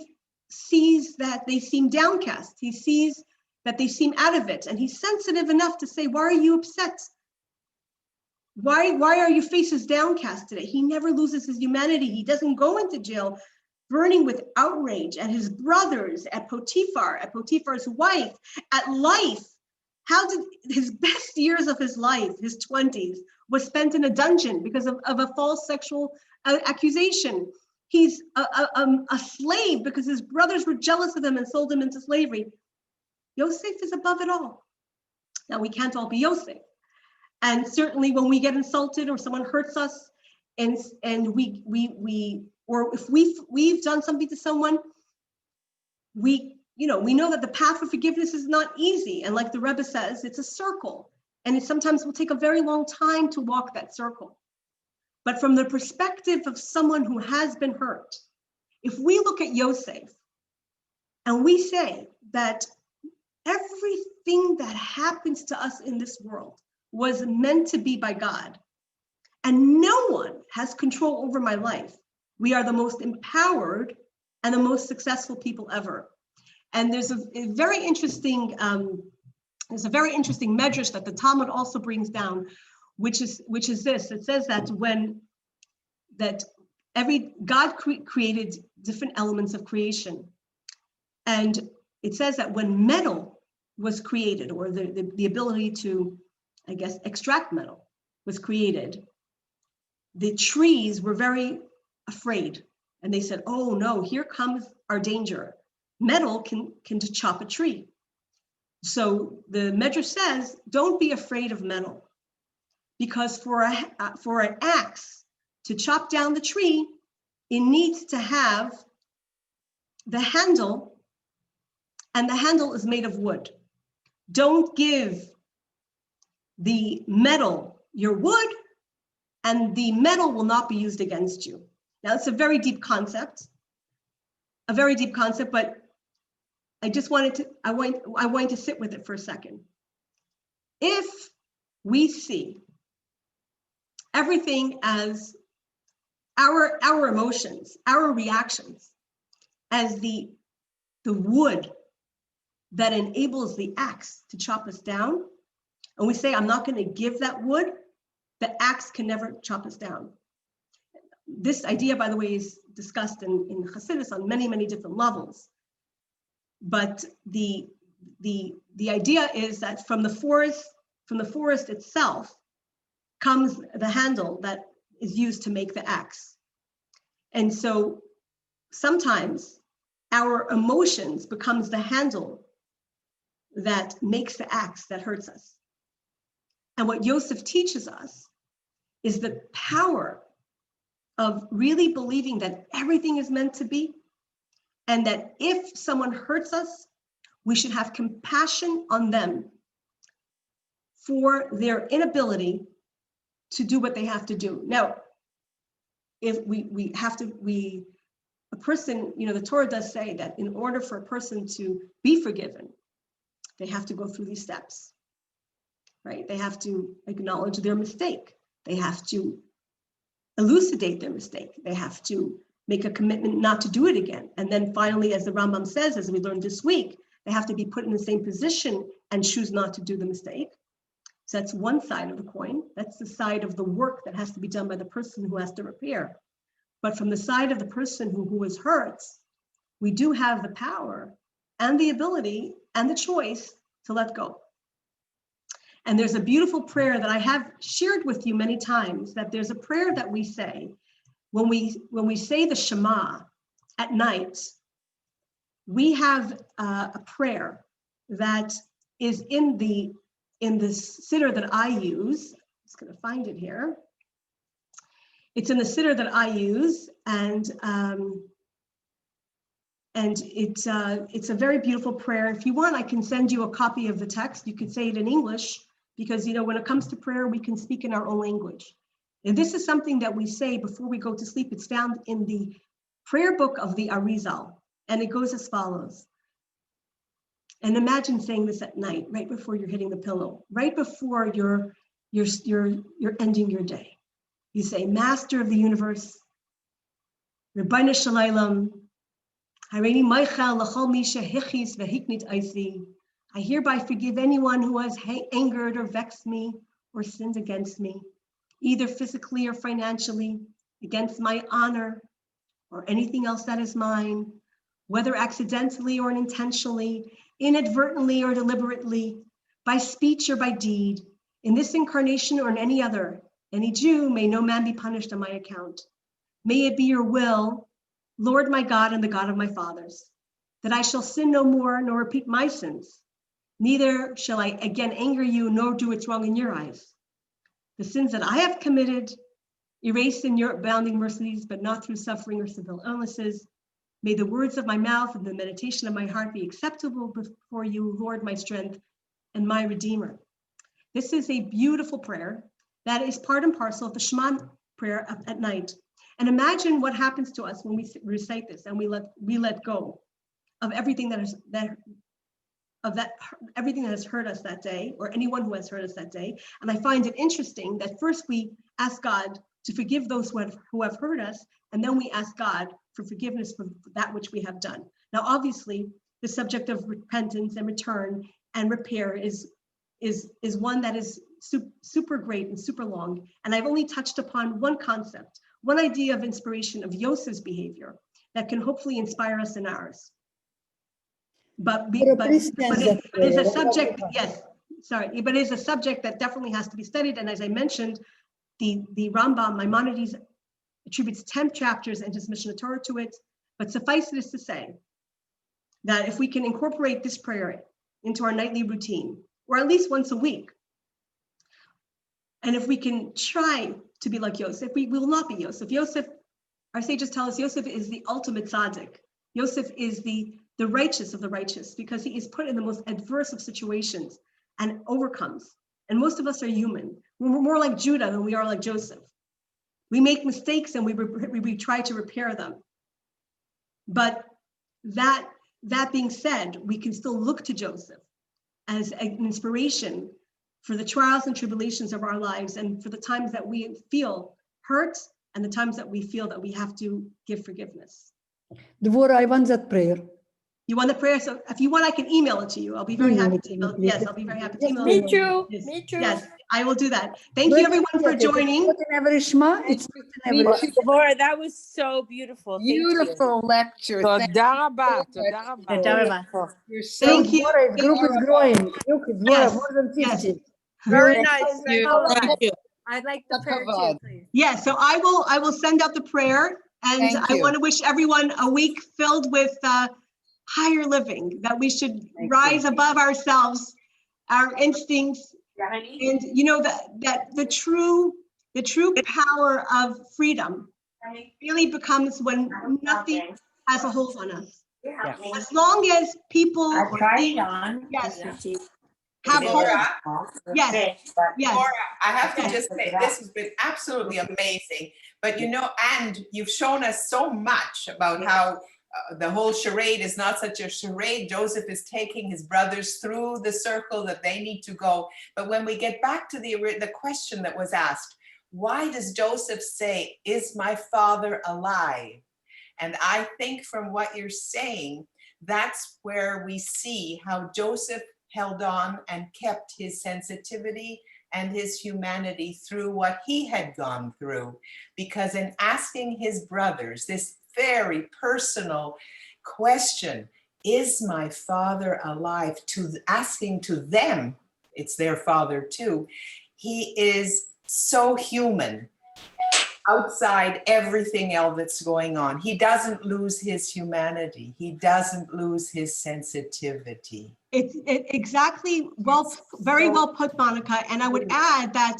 sees that they seem downcast. He sees that they seem out of it, and he's sensitive enough to say, why are you upset? Why are your faces downcast today? He never loses his humanity. He doesn't go into jail burning with outrage at his brothers, at Potiphar's wife, at life. How did his best years of his life, his 20s, was spent in a dungeon because of a false sexual accusation? He's a slave because his brothers were jealous of him and sold him into slavery. Yosef is above it all. Now, we can't all be Yosef. And certainly when we get insulted or someone hurts us and or if we've done something to someone, we know that the path for forgiveness is not easy. And like the Rebbe says, it's a circle. And it sometimes will take a very long time to walk that circle. But from the perspective of someone who has been hurt, if we look at Yosef and we say that everything that happens to us in this world was meant to be by God, and no one has control over my life, we are the most empowered and the most successful people ever. And there's a very interesting medrash that the Talmud also brings down, which is this. It says that God created different elements of creation, and it says that when metal was created, or the ability to, I guess, extract metal was created, the trees were very afraid, and they said, "Oh no, here comes our danger. Metal can chop a tree." So the Medrash says, don't be afraid of metal, because for an axe to chop down the tree, it needs to have the handle, and the handle is made of wood. Don't give the metal your wood, and the metal will not be used against you. Now, it's a very deep concept, but I just I want to sit with it for a second. If we see everything as our emotions, our reactions, as the wood that enables the axe to chop us down, and we say, I'm not going to give that wood, the axe can never chop us down. This idea, by the way, is discussed in Hasidus on many, many different levels. But the idea is that from the forest itself comes the handle that is used to make the axe. And so sometimes our emotions becomes the handle that makes the axe that hurts us. And what Yosef teaches us is the power of really believing that everything is meant to be, and that if someone hurts us, we should have compassion on them for their inability to do what they have to do. Now, if a person, the Torah does say that in order for a person to be forgiven, they have to go through these steps, right? They have to acknowledge their mistake. They have to elucidate their mistake. They have to make a commitment not to do it again. And then finally, as the Rambam says, as we learned this week, they have to be put in the same position and choose not to do the mistake. So that's one side of the coin. That's the side of the work that has to be done by the person who has to repair. But from the side of the person who is hurt, we do have the power and the ability and the choice to let go. And there's a beautiful prayer that I have shared with you many times, that there's a prayer that we say when we say the Shema at night. We have a prayer that is in the siddur that I use, just going to find it here. It's in the siddur that I use, and it's a very beautiful prayer. If you want, I can send you a copy of the text. You could say it in English, because when it comes to prayer, we can speak in our own language. And this is something that we say before we go to sleep. It's found in the prayer book of the Arizal, and it goes as follows. And imagine saying this at night, right before you're hitting the pillow, right before you're ending your day. You say, Master of the universe, Rabbeinu Shalom, Hareini Meichel L'chol Misha Hichis V'Hiknit Eisi. I hereby forgive anyone who has angered or vexed me or sinned against me, either physically or financially, against my honor or anything else that is mine, whether accidentally or unintentionally, inadvertently or deliberately, by speech or by deed, in this incarnation or in any other. Any Jew, may no man be punished on my account. May it be your will, Lord my God and the God of my fathers, that I shall sin no more nor repeat my sins. Neither shall I again anger you nor do what's wrong in your eyes. The sins that I have committed, erased in your abounding mercies, but not through suffering or severe illnesses. May the words of my mouth and the meditation of my heart be acceptable before you, Lord, my strength and my Redeemer. This is a beautiful prayer that is part and parcel of the Shema prayer at night. And imagine what happens to us when we recite this and we let go of everything everything that has hurt us that day, or anyone who has hurt us that day. And I find it interesting that first we ask God to forgive those who have hurt us, and then we ask God for forgiveness for that which we have done. Now, obviously, the subject of repentance and return and repair is one that is super great and super long. And I've only touched upon one concept, one idea of inspiration of Yosef's behavior that can hopefully inspire us in ours. But it's a subject, yes, sorry, but it's a subject that definitely has to be studied. And as I mentioned, the Rambam, Maimonides, attributes 10 chapters and his Mishnah Torah to it. But suffice it is to say that if we can incorporate this prayer into our nightly routine, or at least once a week, and if we can try to be like Yosef, we will not be Yosef. Yosef, our sages tell us, Yosef is the ultimate tzaddik. Yosef is the righteous of the righteous, because he is put in the most adverse of situations and overcomes. And most of us are human. We're more like Judah than we are like Joseph. We make mistakes and we try to repair them. But that being said, we can still look to Joseph as an inspiration for the trials and tribulations of our lives, and for the times that we feel hurt and the times that we feel that we have to give forgiveness. Devorah, I want that prayer. You want the prayer? So if you want, I can email it to you. I'll be very happy to email. Yes, I'll be very happy to email Me it. too. Yes. Me too. Yes, I will do that. Thank you everyone for joining. It's not in every Shema, it's not in every Devorah, that was so beautiful. Beautiful lecture. Thank Toda rabah. you. Toda rabah. You're so Thank you. Devorah, group is growing. Look, Devorah, Yes, more than yes. 50. Very You're- nice. Very you. well Thank done. you. I'd like the prayer too, Kavod. please. Yeah, so I will send out the prayer, and Thank I you. want to wish everyone a week filled with higher living, that we should rise above ourselves, our instincts, and that the true power of freedom really becomes when nothing has a hold on us. As long as people yes, have hold. Yes, yes. Devorah, I have to just say, this has been absolutely amazing. But and you've shown us so much about how the whole charade is not such a charade. Joseph is taking his brothers through the circle that they need to go. But when we get back to the question that was asked, why does Joseph say, "Is my father alive?" And I think from what you're saying, that's where we see how Joseph held on and kept his sensitivity and his humanity through what he had gone through. Because in asking his brothers this very personal question, is my father alive, to asking to them, it's their father too, he is so human. Outside everything else that's going on, he doesn't lose his humanity. He doesn't lose his sensitivity. It's exactly very well put, Monica. And I would add that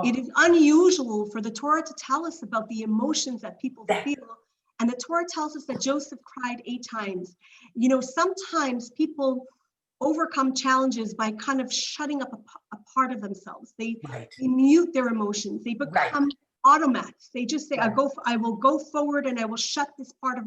It is unusual for the Torah to tell us about the emotions that people feel. And the Torah tells us that Joseph cried 8 times. You know, sometimes people overcome challenges by kind of shutting up a part of themselves. They mute their emotions. They become automats. They just say, I will go forward and I will shut this part of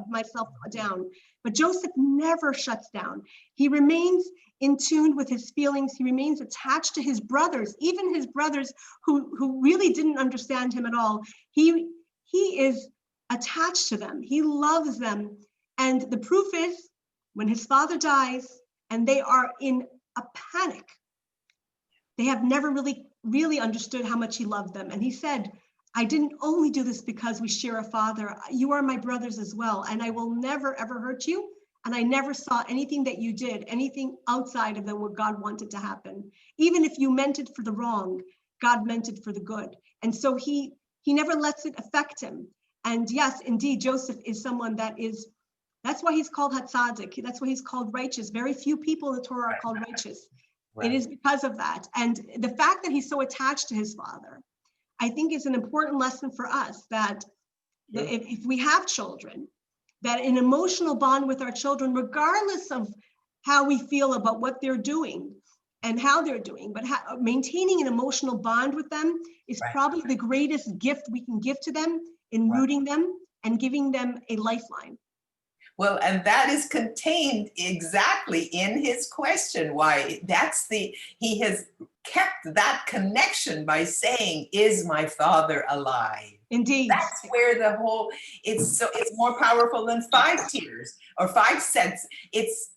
myself down. But Joseph never shuts down. He remains in tune with his feelings. He remains attached to his brothers, even his brothers who really didn't understand him at all. He is attached to them. He loves them. And the proof is when his father dies and they are in a panic, they have never really understood how much he loved them. And he said, I didn't only do this because we share a father. You are my brothers as well. And I will never, ever hurt you. And I never saw anything that you did, anything outside of what God wanted to happen. Even if you meant it for the wrong, God meant it for the good. And so he never lets it affect him. And yes, indeed, Joseph is someone that's why he's called Hatzadik. That's why he's called righteous. Very few people in the Torah are called righteous. It is because of that. And the fact that he's so attached to his father, I think is an important lesson for us that if we have children, that an emotional bond with our children, regardless of how we feel about what they're doing and how they're doing, but maintaining an emotional bond with them is probably the greatest gift we can give to them in rooting them and giving them a lifeline. Well, and that is contained exactly in his question. Why? He has kept that connection by saying, is my father alive? Indeed. That's where it's more powerful than 5 tears or 5 cents. It's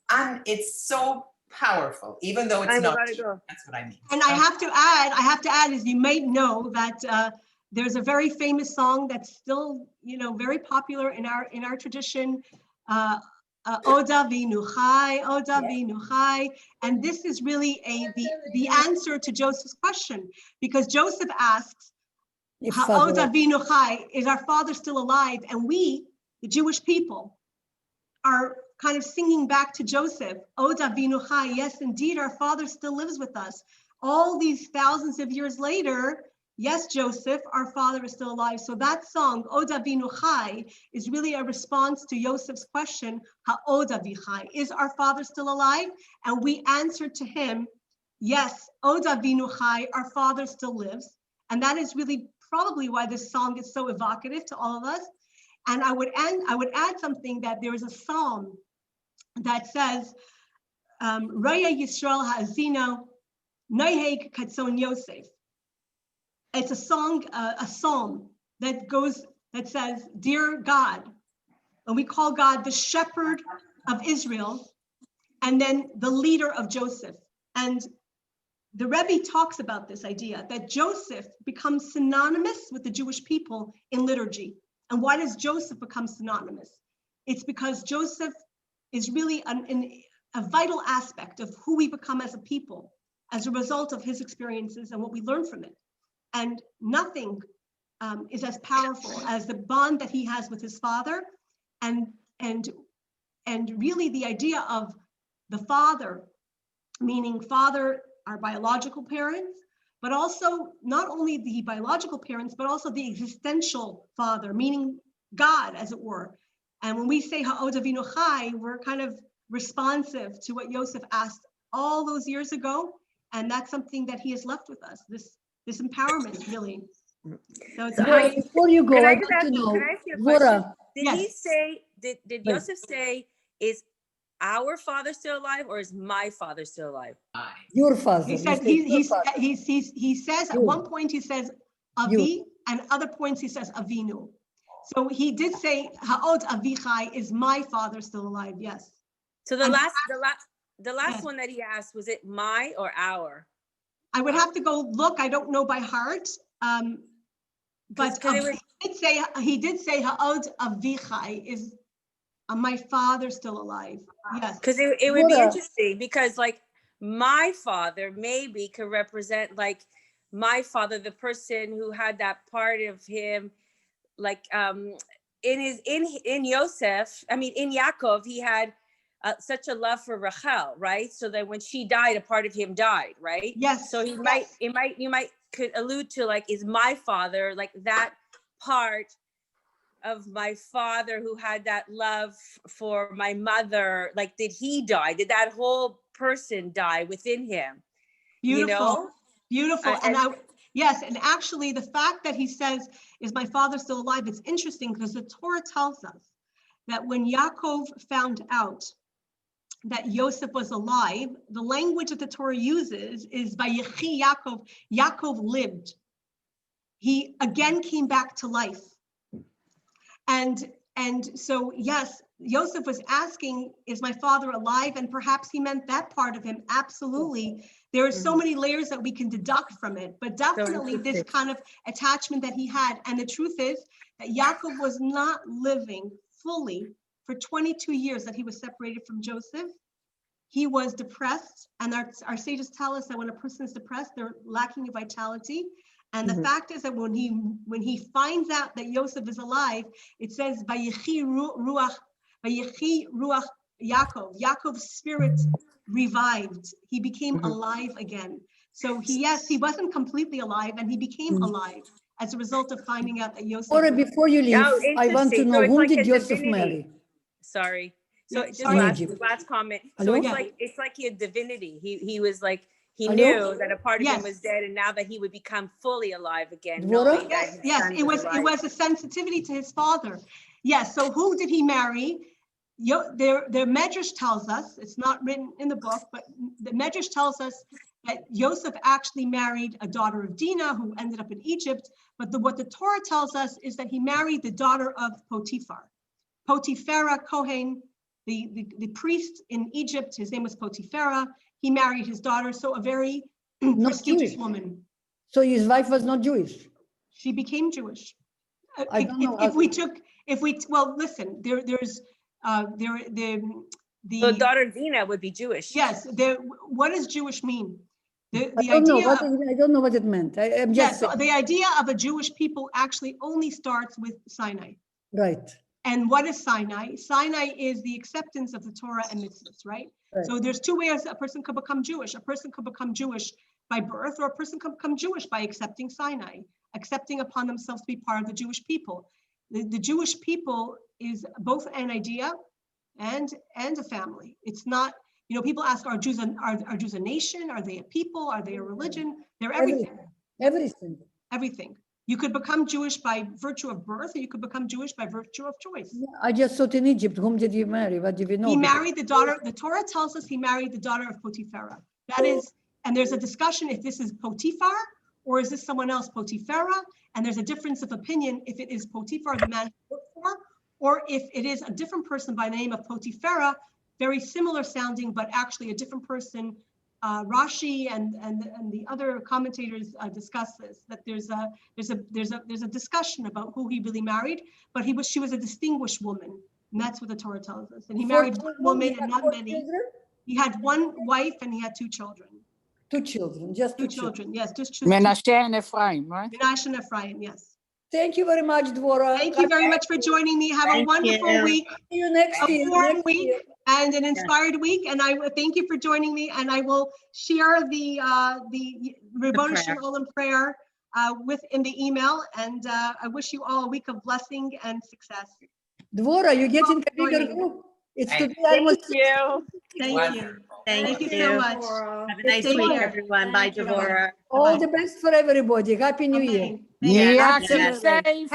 so powerful, even though it's not true. That's what I mean. And I have to add, as you might know, that there's a very famous song that's still, very popular in our tradition. Od Avinu Chai, Od Avinu Chai. And this is really the answer to Joseph's question, because Joseph asks, Od Avinu Chai, is our father still alive? And we, the Jewish people, are kind of singing back to Joseph, Od Avinu Chai, yes, indeed, our father still lives with us. All these thousands of years later, yes, Joseph, our father is still alive. So that song, Od Avinu Chai, is really a response to Joseph's question, Ha'od Avi Chai, is our father still alive? And we answered to him, yes, Od Avinu Chai, our father still lives. And that is really probably why this song is so evocative to all of us. And I would add something, that there is a psalm that says, Raya Yisrael Ha'azino, Noiheg Katzon Yosef. It's a psalm that says, dear God, and we call God the shepherd of Israel, and then the leader of Joseph. And the Rebbe talks about this idea that Joseph becomes synonymous with the Jewish people in liturgy. And why does Joseph become synonymous? It's because Joseph is really a vital aspect of who we become as a people as a result of his experiences and what we learn from it. And nothing is as powerful as the bond that he has with his father, and really the idea of the father, meaning father, our biological parents, but also not only the biological parents, but also the existential father, meaning God, as it were. And when we say Ha'od Avinu Chai, we're kind of responsive to what Yosef asked all those years ago, and that's something that he has left with us. This empowerment, really. So it's Before you go, Can I I want ask to you- know, can I ask you a Devorah, question? Did Yes. he say, did Joseph say, is our father still alive, or is my father still alive? your father. he you said, said your father. he says, at one point he says Avi, and other points he says Avinu. So he did say Ha'od Avichai, is my father still alive? Yes. So the And- last Yes. one that he asked, was it my or our? I would have to go look. I don't know by heart. But 'Cause it was- he did say Ha'od Avichai, is my father still alive? Yes. Because it would be Devorah. interesting, because like my father maybe could represent like my father, the person who had that part of him, like in Yosef, I mean in Yaakov, he had such a love for Rachel, right? So that when she died, a part of him died, right? Yes. So yes. you might could allude to like, is my father, like that part of my father who had that love for my mother, like, did he die? Did that whole person die within him? Beautiful. You know? Beautiful. And- Yes, and actually the fact that he says, is my father still alive? It's interesting because the Torah tells us that when Yaakov found out that Yosef was alive, the language that the Torah uses is Vayichi Yaakov. Yaakov lived. He again came back to life. And so, yes, Yosef was asking, is my father alive? And perhaps he meant that part of him. Absolutely. There are so many layers that we can deduct from it, but definitely this kind of attachment that he had. And the truth is that Yaakov was not living fully for 22 years that he was separated from Joseph. He was depressed, and our sages tell us that when a person is depressed, they're lacking of vitality. And the fact is that when he finds out that Yosef is alive, it says Vayichi ruach Yaakov. Yaakov's spirit revived. He became alive again. So he wasn't completely alive, and he became alive as a result of finding out that Yosef. Or before you leave, Oh, I want to interesting. know So it's whom like did a Joseph divinity. marry? Sorry. So Yeah, just sorry. last comment. Hello? So Yeah. it's like a divinity. He was like, he Hello? knew that a part of Yes. him was dead, and now that he would become fully alive again, Devorah? knowing that Yes, his yes, son it was alive. a sensitivity to his father. Yes, so who did he marry? Their Medrash tells us, it's not written in the book, but the Medrash tells us that Yosef actually married a daughter of Dinah who ended up in Egypt. But what the Torah tells us is that he married the daughter of Potiphar. Potiphera Kohen, the priest in Egypt, his name was Potiphera. He married his daughter, so a very prestigious Jewish. woman. So his wife was not Jewish. She became Jewish. I don't know Well, listen, there's So daughter Dina would be Jewish. yes, what does Jewish mean? The I don't know idea what of, I don't know what it meant. I'm yes, just so the idea of a Jewish people actually only starts with Sinai. right. And what is Sinai? Sinai is the acceptance of the Torah and mitzvahs, right? Right. So there's two ways a person could become Jewish. A person could become Jewish by birth, or a person could become Jewish by accepting Sinai, accepting upon themselves to be part of the Jewish people. The Jewish people is both an idea and a family. It's not, people ask, are Jews a nation? Are they a people? Are they a religion? They're everything. Everything. Everything. You could become Jewish by virtue of birth, or you could become Jewish by virtue of choice. Yeah, I just thought in Egypt, whom did he marry? What did we know? He married the daughter, the Torah tells us he married the daughter of Potiphera. That is, and there's a discussion if this is Potiphar or is this someone else, Potiphera? And there's a difference of opinion if it is Potiphar, the man he worked for, or if it is a different person by the name of Potiphera, very similar sounding, but actually a different person. Rashi and the other commentators discuss this, that there's a discussion about who he really married, but she was a distinguished woman, and that's what the Torah tells us. And he married one woman and not many. He had one wife and he had two children. Two children, just Two children, yes, just Menashe and Ephraim, right? Menashe and Ephraim, yes. Thank you very much, Devorah. Thank you very much for joining me. Have a wonderful week, See you next a year. warm week, and an inspired week. And I thank you for joining me. And I will share the Rabboni Shalom prayer in the email. And I wish you all a week of blessing and success. Devorah, you get in the bigger Joining. group. It's Thank today almost. you. Thank you. Thank you so much. Have a nice Take week, care. everyone. Bye, Thank you. Devorah. All the best for everybody. Happy New Year. Amen. Thank you. Yeah, Yeah. keep safe.